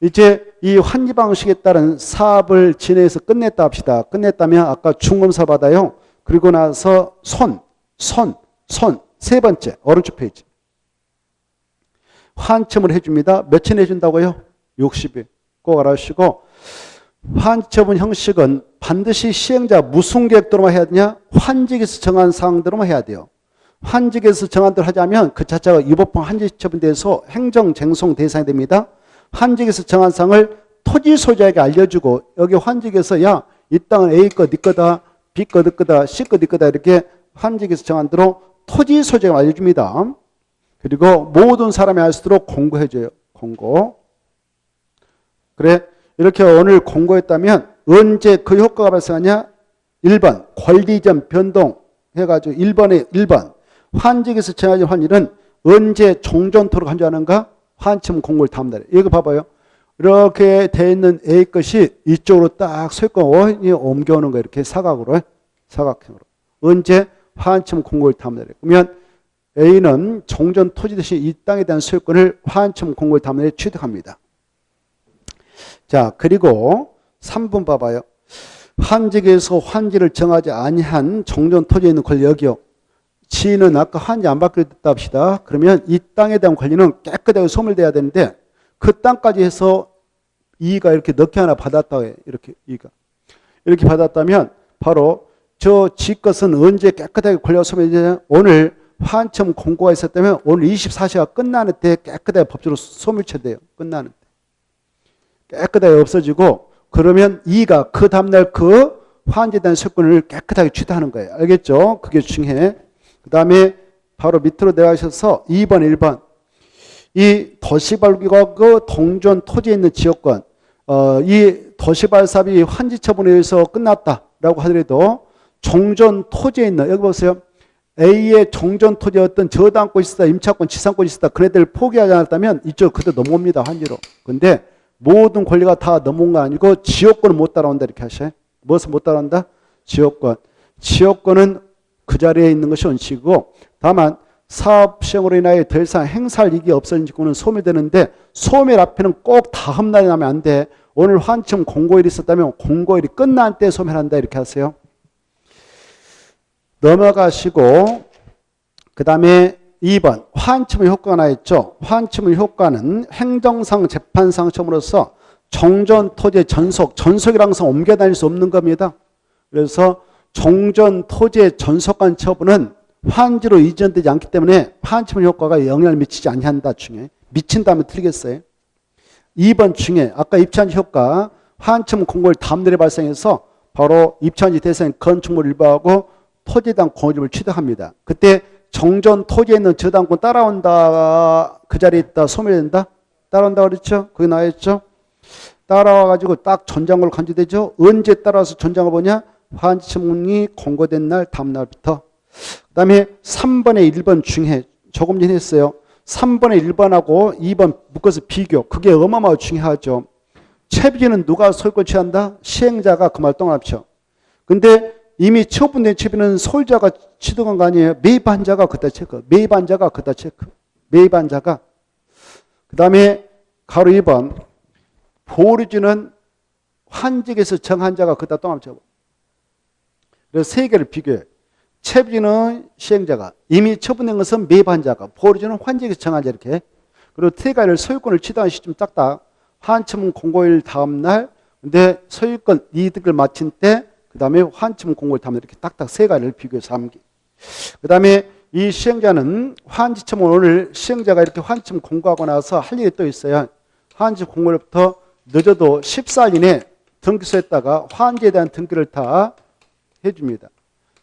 이제 이 환지 방식에 따른 사업을 진행해서 끝냈다 합시다. 끝냈다면 아까 중검사 받아요. 그리고 나서 세 번째 오른쪽 페이지 환첨을 해줍니다. 며칠 해준다고요? 60일. 꼭 알아주시고 환첨은 형식은 반드시 시행자 무슨 계획대로만 해야 되냐? 환직에서 정한 사항대로만 해야 돼요. 환직에서 정한 대로 하자면 그 자체가 위법성 환지처분돼서 행정쟁송 대상이 됩니다. 환직에서 정한 사항을 토지 소유자에게 알려주고 여기 환직에서 야, 이 땅은 A 거 네 거다, B 거 네 거다, C 거 네 거다 이렇게 환직에서 정한 대로 토지 소유자가 알려줍니다. 그리고 모든 사람이 알 수 있도록 공고해줘요. 공고. 그래 이렇게 오늘 공고했다면 언제 그 효과가 발생하냐? 1번 권리점 변동 해가지고 1번 환직에서 정해진 환일은 언제 종전토록 한주하는가? 환첨 공고를 다음 날에. 이거 봐봐요. 이렇게 돼 있는 A 것이 이쪽으로 딱 소유권이 옮겨오는 거예요. 이렇게 사각으로. 사각형으로. 언제? 환첨 공고를 다음 날에. 그러면 A는 종전 토지 대신 이 땅에 대한 소유권을 환첨 공고를 다음 날에 취득합니다. 자, 그리고 3번 봐봐요. 환직에서 환지를 정하지 아니한 종전 토지에 있는 권력이요. 지인은 아까 환지 안 받기로 됐다 합시다. 그러면 이 땅에 대한 권리는 깨끗하게 소멸돼야 되는데 그 땅까지 해서 이의가 이렇게 몇 개 하나 받았다 해요. 이렇게 이의가. 이렇게 받았다면 바로 저 지 것은 언제 깨끗하게 권리가 소멸되냐? 오늘 환첨 공고가 있었다면 오늘 24시가 끝나는 때 깨끗하게 법적으로 소멸돼요. 끝나는 때. 깨끗하게 없어지고 그러면 이의가 그 다음날 그 환지에 대한 소유권을 깨끗하게 취득하는 거예요. 알겠죠? 그게 중요해. 그 다음에 바로 밑으로 내려가셔서 2번, 1번. 이 도시발기가 그 동전 토지에 있는 지역권, 이 도시발 사업이 환지 처분에 의해서 끝났다라고 하더라도 종전 토지에 있는, 여기 보세요. A의 종전 토지에 어떤 저당권이 있었다, 임차권, 지상권이 있었다. 그네들 포기하지 않았다면 이쪽 그대로 넘어옵니다. 환지로. 근데 모든 권리가 다 넘어온 거 아니고 지역권은 못 따라온다. 이렇게 하셔요. 무엇을 못 따라온다? 지역권. 지역권은 그 자리에 있는 것이 원칙이고 다만 사업 시행으로 인하여 더 이상 행사할 이익이 없어진 직구는 소멸되는데 소멸 앞에는 꼭 다음 날에 나면 안 돼. 오늘 환청 공고일이 있었다면 공고일이 끝난 때 소멸한다. 이렇게 하세요. 넘어가시고 그 다음에 2번 환치문 효과가 나있죠. 환치문 효과는 행정상 재판상 처음으로서 정전 토지의 전속이라는 것은 옮겨 다닐 수 없는 겁니다. 그래서 정전 토지의 전속한 처분은 환지로 이전되지 않기 때문에 환치문 효과가 영향을 미치지 아니한다 중에 미친다면 틀리겠어요. 2번 중에 아까 입천지 효과 환치문 공고일 다음날에 발생해서 바로 입천지 대상 건축물 일부하고 토지에 대한 공유를 취득합니다. 그때 정전 토지에 있는 저당권 따라온다. 그 자리에 있다. 소멸된다. 따라온다 그랬죠. 거기 나와있죠. 따라와가지고 딱 전장을 간주되죠. 언제 따라와서 전장을 보냐. 환치문이 공고된 날 다음 날부터. 그 다음에 3번에 1번 중에 조금 전에 했어요. 3번에 1번하고 2번 묶어서 비교. 그게 어마어마하게 중요하죠. 채비는 누가 소유권 취한다? 시행자가 그 말 동합쳐. 근데 이미 처분된 채비는 소유자가 취득한 거 아니에요. 매입한 자가 그다 체크. 매입한 자가 그다 체크. 매입한 자가. 그 다음에 가로 2번. 보류지는 환직에서 정한 자가 그다 동합쳐. 그래서 세 개를 비교해. 채비는 시행자가, 이미 처분된 것은 매입한 자가, 보류지는 환직에서 정한 자 이렇게. 그리고 세 가지를 소유권을 취득한 시점 딱딱. 환치문 공고일 다음 날, 근데 소유권 이득을 마친 때, 그 다음에 환치문 공고일 다음 날 이렇게 딱딱 세 가지를 비교해서 암기. 그 다음에 이 시행자는 환지처분 오늘 시행자가 이렇게 환치문 공고하고 나서 할 일이 또 있어요. 환지 공고일부터 늦어도 14일 이내 등기소에다가 환지에 대한 등기를 다 해줍니다.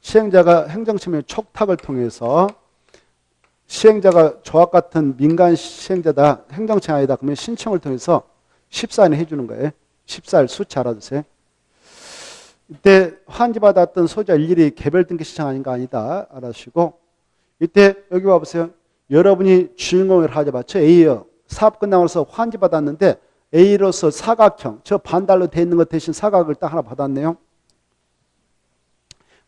시행자가 행정처분의 촉탁을 통해서 시행자가 조합 같은 민간 시행자다, 행정처 아니다 그러면 신청을 통해서 14일에 해주는 거예요. 14일 수치 알아두세요. 이때 환지받았던 소유자 일일이 개별 등기 신청 아닌가 아니다 알아주시고, 이때 여기 봐보세요. 여러분이 주인공을 하자 맞죠? A요. 사업 끝나고 나서 환지받았는데 A로서 사각형, 저 반달로 돼 있는 것 대신 사각을 딱 하나 받았네요.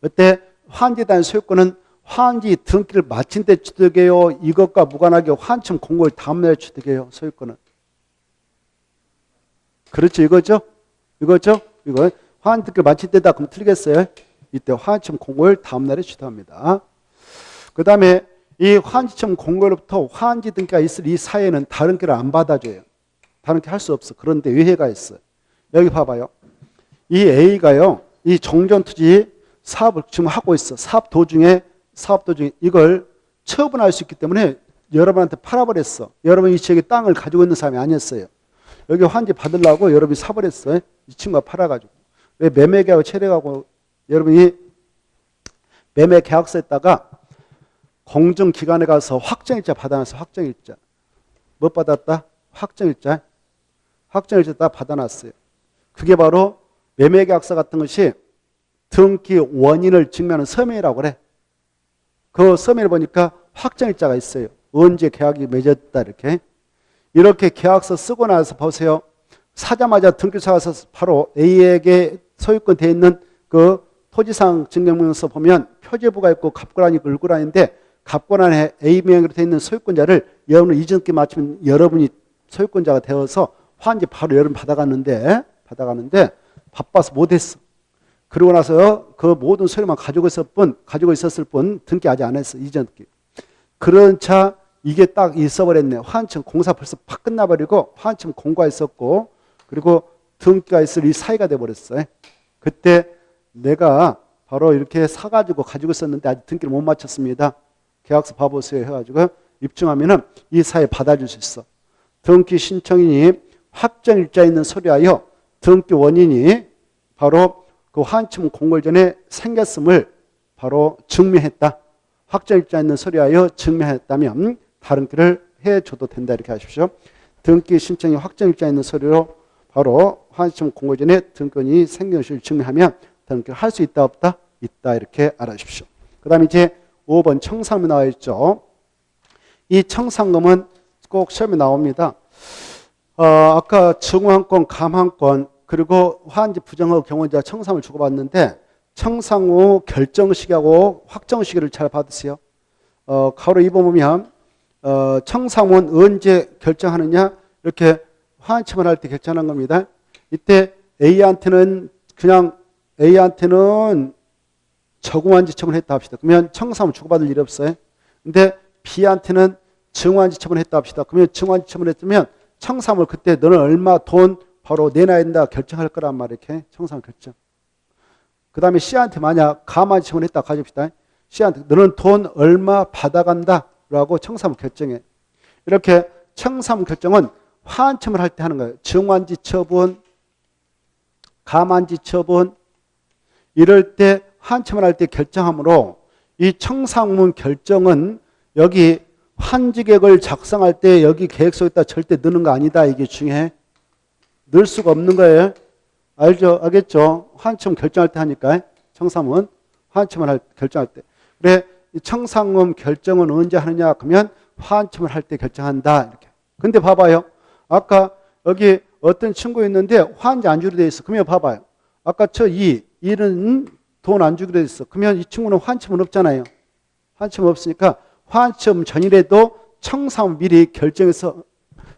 그때 환지에 대한 소유권은 환지 등기를 마친 때 취득해요. 이것과 무관하게 환치문 공고일 다음날에 취득해요. 소유권은. 그렇죠. 이거죠. 이거죠. 이거 환지 등기를 마칠 때다 그럼 틀리겠어요. 이때 환치문 공고일 다음날에 취득합니다. 그 다음에 이 환지처분 공고일부터 환지 등기가 있을 이 사이에는 다른 길을 안 받아줘요. 다른 길 할 수 없어. 그런데 외해가 있어요. 여기 봐봐요. 이 A가요. 이 정전투지 사업을 지금 하고 있어. 사업 도중에 이걸 처분할 수 있기 때문에 여러분한테 팔아버렸어. 여러분 이 지역에 땅을 가지고 있는 사람이 아니었어요. 여기 환지 받으려고 여러분이 사버렸어요. 이 친구가 팔아가지고. 왜 매매계약을 체결하고 여러분이 매매계약서에다가 공정기관에 가서 확정일자 받아놨어. 확정일자. 뭐 받았다? 확정일자. 확정일자 다 받아놨어요. 그게 바로 매매계약서 같은 것이 등기 원인을 증명하는 서명이라고 그래. 그 서명을 보니까 확정일자가 있어요. 언제 계약이 맺었다 이렇게 계약서 쓰고 나서 보세요. 사자마자 등기소 가서 바로 A에게 소유권 돼 있는 그 토지상 증명명서 보면 표제부가 있고 갑고란이 있고 을고란인데 갑고란에 A명으로 돼 있는 소유권자를 여러분은 이전기 마치면 여러분이 소유권자가 되어서 환지 바로 여러분 받아갔는데 바빠서 못했어. 그러고 나서 그 모든 서류만 가지고 있었을 뿐 등기 아직 안 했어. 이전 등기. 그런 차 이게 딱 있어버렸네. 환청 공사 벌써 팍 끝나버리고 환청 공고가 있었고 그리고 등기가 있을 이 사이가 돼버렸어요. 그때 내가 바로 이렇게 사가지고 가지고 있었는데 아직 등기를 못 마쳤습니다. 계약서 봐보세요 해가지고 입증하면은 이 사이 받아줄 수 있어. 등기 신청인이 확정일자 있는 서류하여 등기 원인이 바로 그 환치문 공고일 전에 생겼음을 바로 증명했다. 확정일자 있는 서류하여 증명했다면 다른 길을 해줘도 된다 이렇게 하십시오. 등기 신청이 확정일자 있는 서류로 바로 환치문 공고일 전에 등기원이 생긴 것을 증명하면 다른 길을 할 수 있다 없다? 있다 이렇게 알아주십시오. 그 다음에 이제 5번 청산금이 나와 있죠. 이 청산금은 꼭 시험에 나옵니다. 아까 증후한권, 감한권 그리고 환지 부정허 경원자 청산을 주고받는데 청산 후 결정시기하고 확정시기를 잘 받으세요. 가로 2번 보면 청산은 언제 결정하느냐 이렇게 환치만 할 때 결정하는 겁니다. 이때 A한테는 적응한지처분 했다 합시다. 그러면 청사하면 주고받을 일이 없어요. 근데 B한테는 증환지처분 했다 합시다. 그러면 증환지처분 했으면 청사함을 그때 너는 얼마 돈 바로 내놔야 된다 결정할 거란 말이에요. 이렇게 청사함 결정. 그 다음에 C한테 만약 가만지처분 했다 가집시다. C한테 너는 돈 얼마 받아간다 라고 청사함을 결정해. 이렇게 청사함 결정은 환첨을 할 때 하는 거예요. 증환지처분, 가만지처분 이럴 때 환첨을 할 때 결정함으로 이 청사문 결정은 여기 환지계획을 작성할 때 여기 계획서에다 절대 넣는 거 아니다. 이게 중요해. 넣을 수가 없는 거예요. 알죠? 알겠죠? 환첨 결정할 때 하니까 청사문 환첨을 결정할 때. 그래 이 청사문 결정은 언제 하느냐? 그러면 환첨을 할 때 결정한다. 이렇게. 근데 봐봐요. 아까 여기 어떤 친구 있는데 환지 안 주기로 돼 있어. 그러면 봐봐요. 아까 저 이는 돈 안 주기로 돼 있어. 그러면 이 친구는 환첨은 없잖아요. 환첨 없으니까 환첨 전이라도 청상 미리 결정해서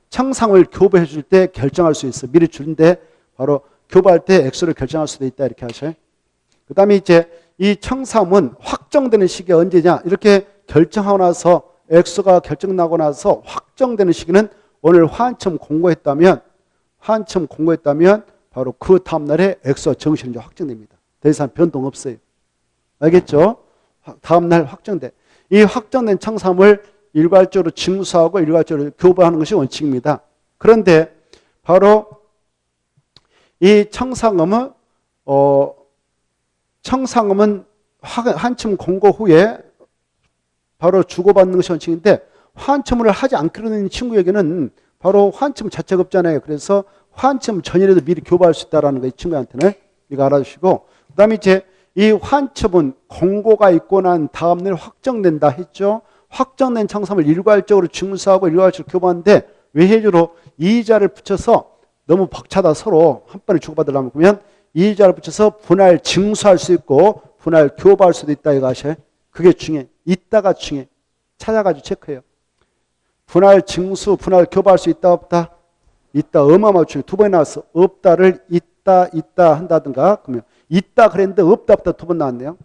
청상을 교부해 줄 때 결정할 수 있어. 미리 주는데 바로 교부할 때 액수를 결정할 수도 있다. 이렇게 하셔요. 그 다음에 이제 이 청삼은 확정되는 시기가 언제냐? 이렇게 결정하고 나서 액수가 결정나고 나서 확정되는 시기는 오늘 환첨 공고했다면 바로 그 다음날에 액수가 정시는 확정됩니다. 더 이상 변동 없어요. 알겠죠? 다음날 확정돼. 이 확정된 청삼을 일괄적으로 징수하고 일괄적으로 교부하는 것이 원칙입니다. 그런데 바로 이 청상음은 환첨 공고 후에 바로 주고받는 것이 원칙인데 환첨을 하지 않기로 된 친구에게는 바로 환첨 자체가 없잖아요. 그래서 환첨 전이라도 미리 교부할 수 있다는 거 이 친구한테는 이거 알아주시고 그 다음에 이제 이 환첨은 공고가 있고 난 다음날 확정된다 했죠. 확정된 청삼을 일괄적으로 징수하고 일괄적으로 교부하는데 외해주로 이의자를 붙여서 너무 벅차다 서로 한 번에 주고받으려면 그러면 이의자를 붙여서 분할 징수할 수 있고 분할 교부할 수도 있다 이거 아셔요. 그게 중요해. 있다가 중요해. 찾아가지고 체크해요. 분할 징수, 분할 교부할 수 있다 없다? 있다. 어마어마하게 중요해. 두 번이 나왔어. 없다를 있다 한다든가 그러면 있다 그랬는데 없다 두 번 나왔네요.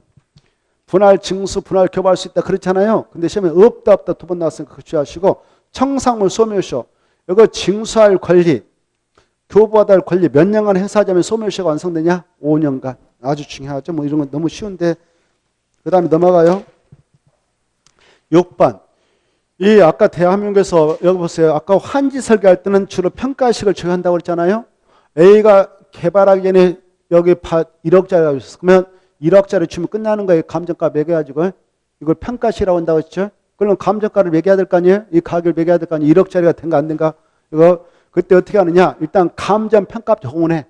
분할 징수, 분할 교부할 수 있다 그렇잖아요. 근데 시험에 없다 두 번 나왔으니까 그거 주의하시고 청상물 소멸시효 이거 징수할 권리, 교부하다 할 권리 몇 년간 행사하자면 소멸시효가 완성되냐? 5년간. 아주 중요하죠. 뭐 이런 건 너무 쉬운데 그 다음에 넘어가요. 6번. 이 아까 대한민국에서 여기 보세요. 아까 환지 설계할 때는 주로 평가식을 적용한다고 그랬잖아요. A가 개발하기 전에 여기 1억짜리가 있었어. 그러면 1억짜리 주면 끝나는 거예요. 감정가 매겨가지고. 이걸 평가시라고 한다고 했죠. 그러면 감정가를 매겨야 될 거 아니에요? 이 가격을 매겨야 될 거 아니에요? 1억짜리가 된가 안 된가? 이거 그때 어떻게 하느냐? 일단 감정평가표 동원해.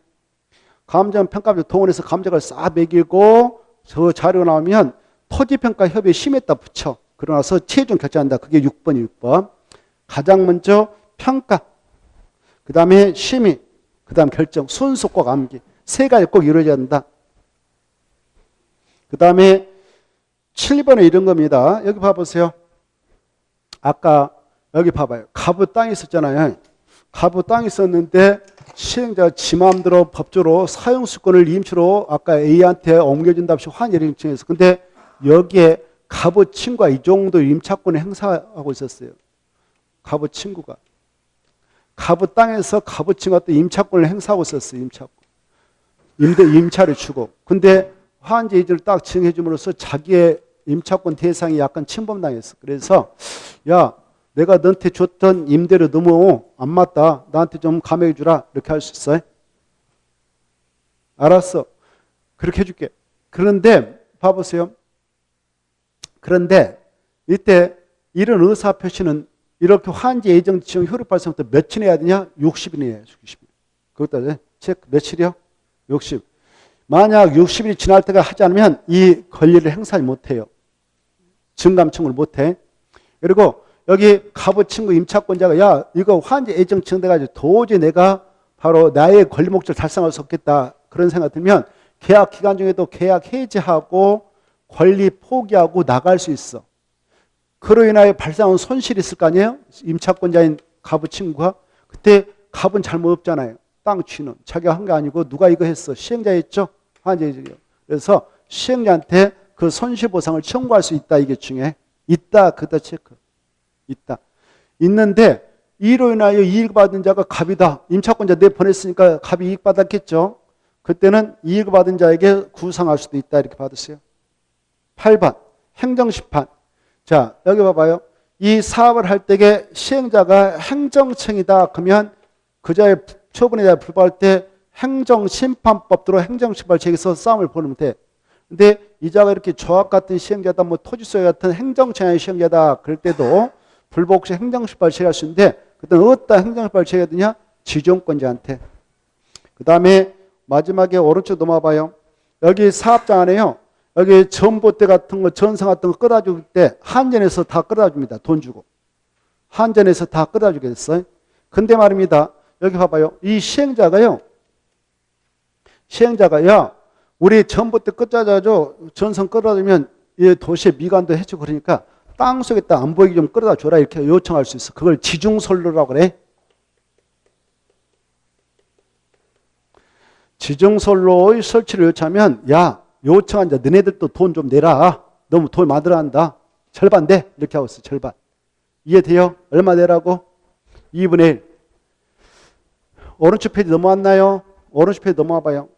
감정평가표 동원해서 감정을 싹 매기고 저 자료가 나오면 토지평가 협의회 심의에다 붙여. 그러나서 최종 결정한다. 그게 6번이 6번. 가장 먼저 평가. 그 다음에 심의. 그 다음 결정. 순수 꼭 암기. 세 가지 꼭 이루어져야 된다. 그 다음에 7번에 이런 겁니다. 여기 봐보세요. 아까 여기 봐봐요. 가부 땅이 있었잖아요. 가부 땅이 있었는데 시행자가 지 마음대로 법조로 사용수권을 임시로 아까 A한테 옮겨준답시 환예를 신청해서 근데 여기에 가부 친구가 이 정도 임차권을 행사하고 있었어요. 가부 친구가. 가부 땅에서 가부 친구가 또 임차권을 행사하고 있었어요. 임차권. 임차를 주고. 근데 환제 이주를 딱 증해 줌으로써 자기의 임차권 대상이 약간 침범당했어. 그래서 야 내가 너한테 줬던 임대료 너무 안 맞다. 나한테 좀 감해해 주라. 이렇게 할 수 있어요? 알았어. 그렇게 해줄게. 그런데 봐보세요. 그런데 이때 이런 의사표시는 이렇게 환지 예정 지정 효력 발생부터 며칠 해야 되냐? 60일이에요. 60일. 그것도 체크 며칠이요? 60. 만약 60일이 지날 때가 하지 않으면 이 권리를 행사하지 못해요. 증감청을 못해. 그리고 여기 가부 친구 임차권자가 야 이거 환지 예정 지정돼가지고 도저히 내가 바로 나의 권리 목적을 달성할 수 없겠다. 그런 생각 들면 계약 기간 중에도 계약 해지하고 권리 포기하고 나갈 수 있어. 그로 인하여 발생한 손실이 있을 거 아니에요? 임차권자인 가부 친구가. 그때 갑은 잘못 없잖아요. 땅 취는. 자기가 한 게 아니고 누가 이거 했어? 시행자 했죠? 환제이죠. 그래서 시행자한테 그 손실보상을 청구할 수 있다. 이게 중요해. 있다. 그다 체크. 있다. 있는데 이로 인하여 이익 받은 자가 갑이다. 임차권자 내보냈으니까 갑이 이익 받았겠죠. 그때는 이익 받은 자에게 구상할 수도 있다. 이렇게 받았어요. 8번 행정심판. 자, 여기 봐봐요. 이 사업을 할 때에 시행자가 행정청이다. 그러면 그자의 처분에 대해 불복할 때 행정심판법대로 행정심판을 제기해서 싸움을 벌이면 돼. 근데 이자가 이렇게 조합 같은 시행자다, 뭐 토지소유 같은 행정청의 시행자다 그럴 때도 불복 시 행정심판을 제기할 수 있는데 그때는 어디다 행정심판을 제기해야 되냐? 지정권자한테. 그 다음에 마지막에 오른쪽 넘어와 봐요. 여기 사업장 안에요. 여기 전봇대 같은 거, 전선 같은 거 끌어다 줄 때 한전에서 다 끌어다 줍니다. 돈 주고. 한전에서 다 끌어다 주게 됐어요. 근데 말입니다. 여기 봐봐요. 이 시행자가요. 시행자가 우리 전봇대 끌어다 줘. 전선 끌어다 주면 이 도시에 미관도 해주고 그러니까 땅 속에다 안 보이게 좀 끌어다 줘라. 이렇게 요청할 수 있어. 그걸 지중선로라고 그래. 지중선로의 설치를 요청하면 야, 요청한 자 너네들도 돈 좀 내라. 너무 돈 많이 들어간다. 절반 돼. 이렇게 하고 있어. 절반. 이해돼요? 얼마 내라고? 2분의 1. 오른쪽 페이지 넘어왔나요? 오른쪽 페이지 넘어와 봐요.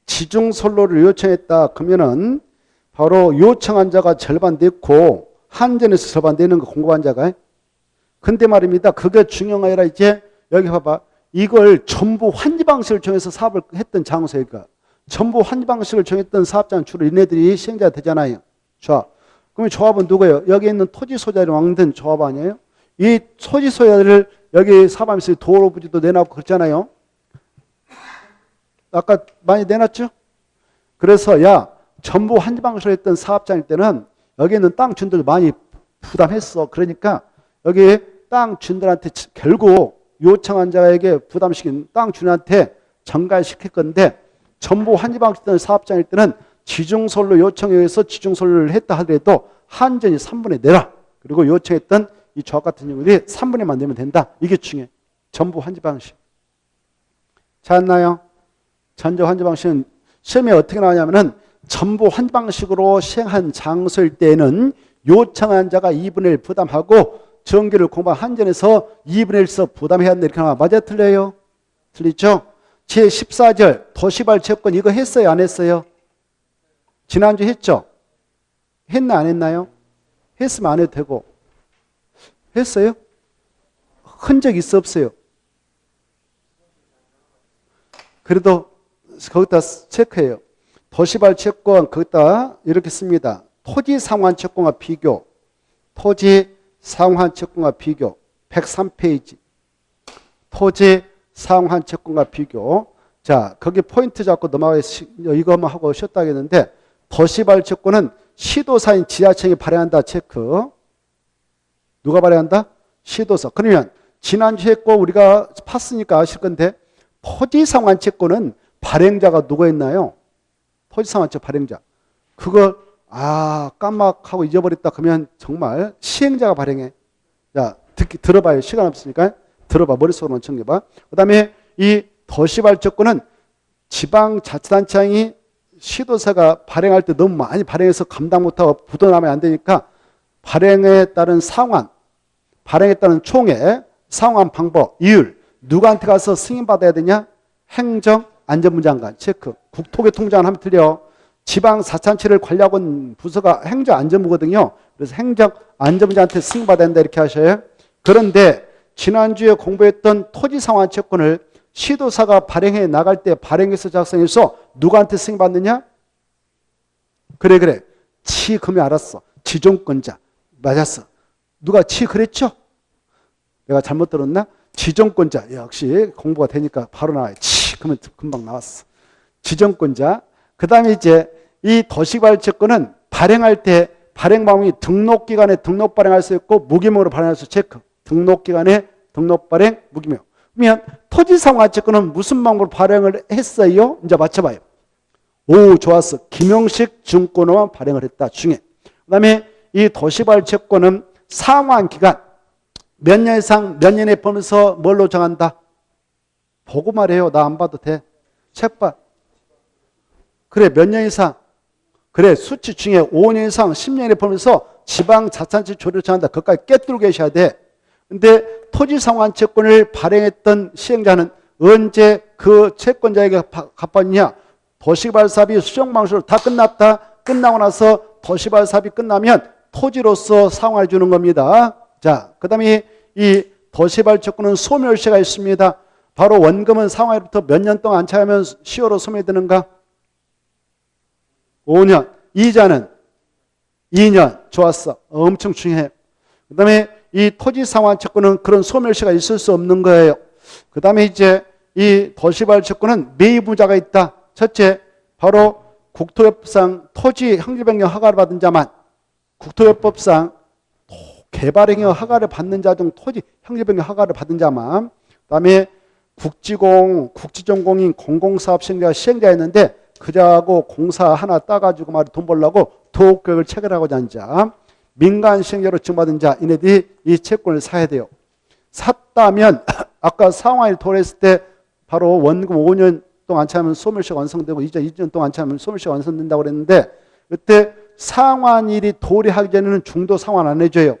지중선로를 요청했다. 그러면은 바로 요청한 자가 절반 냈고 한전에서 절반 내는 거 공급한 자가. 근데 말입니다. 그게 중요한 게 아니라 이제 여기 봐봐. 이걸 전부 환지 방식을 정해서 사업을 했던 장소일까? 전부 환지 방식을 정했던 사업장 주로 얘네들이 시행자가 되잖아요. 조합. 그러면 조합은 누구예요? 여기 있는 토지 소유자를 만든 조합 아니에요? 이 토지 소유자를 여기 사업하면서 도로 부지도 내놨고 그랬잖아요. 아까 많이 내놨죠? 그래서 전부 환지 방식으로 했던 사업장일 때는 여기 있는 땅 주인들 많이 부담했어. 그러니까 여기 땅 주인들한테 결국 요청한 자에게 부담시킨 땅 주인한테 전가시킬 건데 전부 환지 방식으로 사업장일 때는 지중선로 요청에 의해서 지중선로를 했다 하더라도 한전이 3분의 내라. 그리고 요청했던 이 조합 같은 경우에 3분의만 내면 된다. 이게 중요해. 전부 환지 방식. 찾았나요? 전부 환지 방식은 시험에 어떻게 나오냐면은 전부 환지 방식으로 시행한 장소일 때에는 요청한 자가 2분의 1 부담하고 전기를 공부한 한전에서 2분의 1서 부담해야 한다. 이렇게 나와. 맞아요? 틀려요? 틀리죠? 제14절 도시발 채권 이거 했어요? 안 했어요? 지난주 했죠? 했나 안 했나요? 했으면 안 해도 되고. 했어요? 흔적 있어 없어요? 그래도 거기다 체크해요. 도시발 채권 거기다 이렇게 씁니다. 토지 상환 채권과 비교. 토지 상환 채권과 비교. 103페이지. 토지 상환 채권과 비교. 자, 거기 포인트 잡고 넘어가서 이거만 하고 쉬었다 하겠는데 도시발 채권은 시도사인 지자청이 발행한다. 체크. 누가 발행한다? 시도사. 그러면 지난주에 했고 우리가 팠으니까 아실 건데 토지상환 채권은 발행자가 누구였나요? 토지상환 채권 발행자. 그걸 깜빡하고 잊어버렸다 그러면 정말 시행자가 발행해. 자, 들어봐요. 시간 없으니까. 들어봐. 머릿속으로만 챙겨봐. 그 다음에 이 도시발 채권은 지방자치단체장이 시도사가 발행할 때 너무 많이 발행해서 감당 못하고 부도나면 안 되니까 발행에 따른 상환, 발행에 따른 총액, 상환 방법, 이율 누구한테 가서 승인받아야 되냐? 행정안전부 장관 체크. 국토교통부장관 하면 틀려. 지방자치단체를 관리하고 있는 부서가 행정안전부거든요. 그래서 행정안전부장한테 승인받아야 된다 이렇게 하셔요. 그런데 지난주에 공부했던 토지상환 채권을 시도사가 발행해 나갈 때 발행해서 작성해서 누구한테 승인받느냐? 그래. 그러면 알았어. 지정권자. 맞았어. 누가 그랬죠? 내가 잘못 들었나? 지정권자. 역시 공부가 되니까 바로 나와요. 그러면 금방 나왔어. 지정권자. 그 다음에 이제 이 도시발 채권은 발행할 때 발행 방법이 등록기관에 등록 발행할 수 있고 무기명으로 발행할 수 체크. 등록기관에 등록 발행 무기명. 그러면 토지상환 채권은 무슨 방법으로 발행을 했어요? 이제 맞춰봐요. 오, 좋았어. 김영식 증권원만 발행을 했다. 중에. 그 다음에 이 도시발 채권은 상환 기간 몇 년 이상 몇 년에 보면서 뭘로 정한다? 보고 말해요. 나 안 봐도 돼. 책 봐. 그래, 몇 년 이상. 그래 수치 중에 5년 이상 10년에 보면서 지방자치단체 조례를 정한다. 그것까지 꿰뚫고 계셔야 돼. 근데 토지상환 채권을 발행했던 시행자는 언제 그 채권자에게 갚았냐? 도시개발 사업이 수정방식으로 다 끝났다. 끝나고 나서 도시개발 사업이 끝나면 토지로서 상환해 주는 겁니다. 자, 그 다음에 이 도시개발 채권은 소멸시가 있습니다. 바로 원금은 상환으로부터 몇 년 동안 안 차면 시효로 소멸되는가? 5년. 이자는 2년. 좋았어. 엄청 중요해. 그 다음에 이 토지상환 채권은 그런 소멸시가 있을 수 없는 거예요. 그 다음에 이제 이 도시개발 채권은 매입무자가 있다. 첫째, 바로 국토협상 토지 형질변경 허가를 받은 자만, 국토협법상 개발행위 허가를 받는 자 중 토지 형질변경 허가를 받은 자만, 그 다음에 국지전공인 공공사업 시행자였는데 그자하고 공사 하나 따가지고 말이 돈 벌려고 도급계획을 체결하고자 한 자, 민간 시행자로 증받은 자, 이네들이 이 채권을 사야 돼요. 샀다면 아까 상환이 도래했을 때 바로 원금 5년 동안 안 차면 소멸시가 완성되고 이자 2년 동안 안 차면 소멸시가 완성된다고 그랬는데 그때 상환일이 도래하기 전에는 중도 상환 안 해줘요.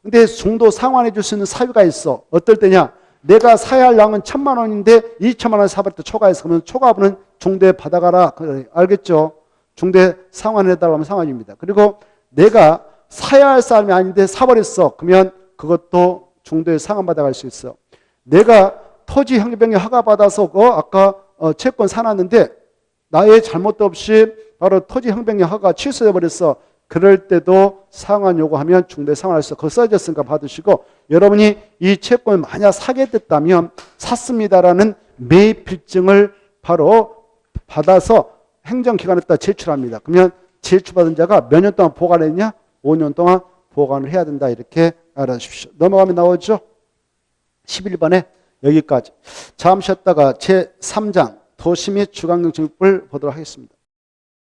근데 중도 상환해 줄 수 있는 사유가 있어. 어떨 때냐? 내가 사야 할 양은 1,000만 원인데 2,000만 원 사버릴 때 초과해서 그러면 초과분은 중도에 받아가라. 알겠죠? 중도에 상환해달라고 하면 상환입니다. 그리고 내가 사야 할 사람이 아닌데 사버렸어. 그러면 그것도 중도에 상환받아갈 수 있어. 내가 토지 형질변경 허가 받아서 아까 채권 사놨는데 나의 잘못도 없이 바로 토지 형질변경 허가 취소해 버렸어. 그럴 때도 상환 요구하면 중도에 상환할 수 있어. 그거 써졌으니까 받으시고, 여러분이 이 채권을 만약 사게 됐다면 샀습니다라는 매입 필증을 바로 받아서 행정기관에다 제출합니다. 그러면 제출받은 자가 몇 년 동안 보관했냐? 5년 동안 보관을 해야 된다. 이렇게 알아주십시오. 넘어가면 나오죠? 11번에 여기까지. 잠시 쉬었다가 제3장 도시 및 주거환경정비법을 보도록 하겠습니다.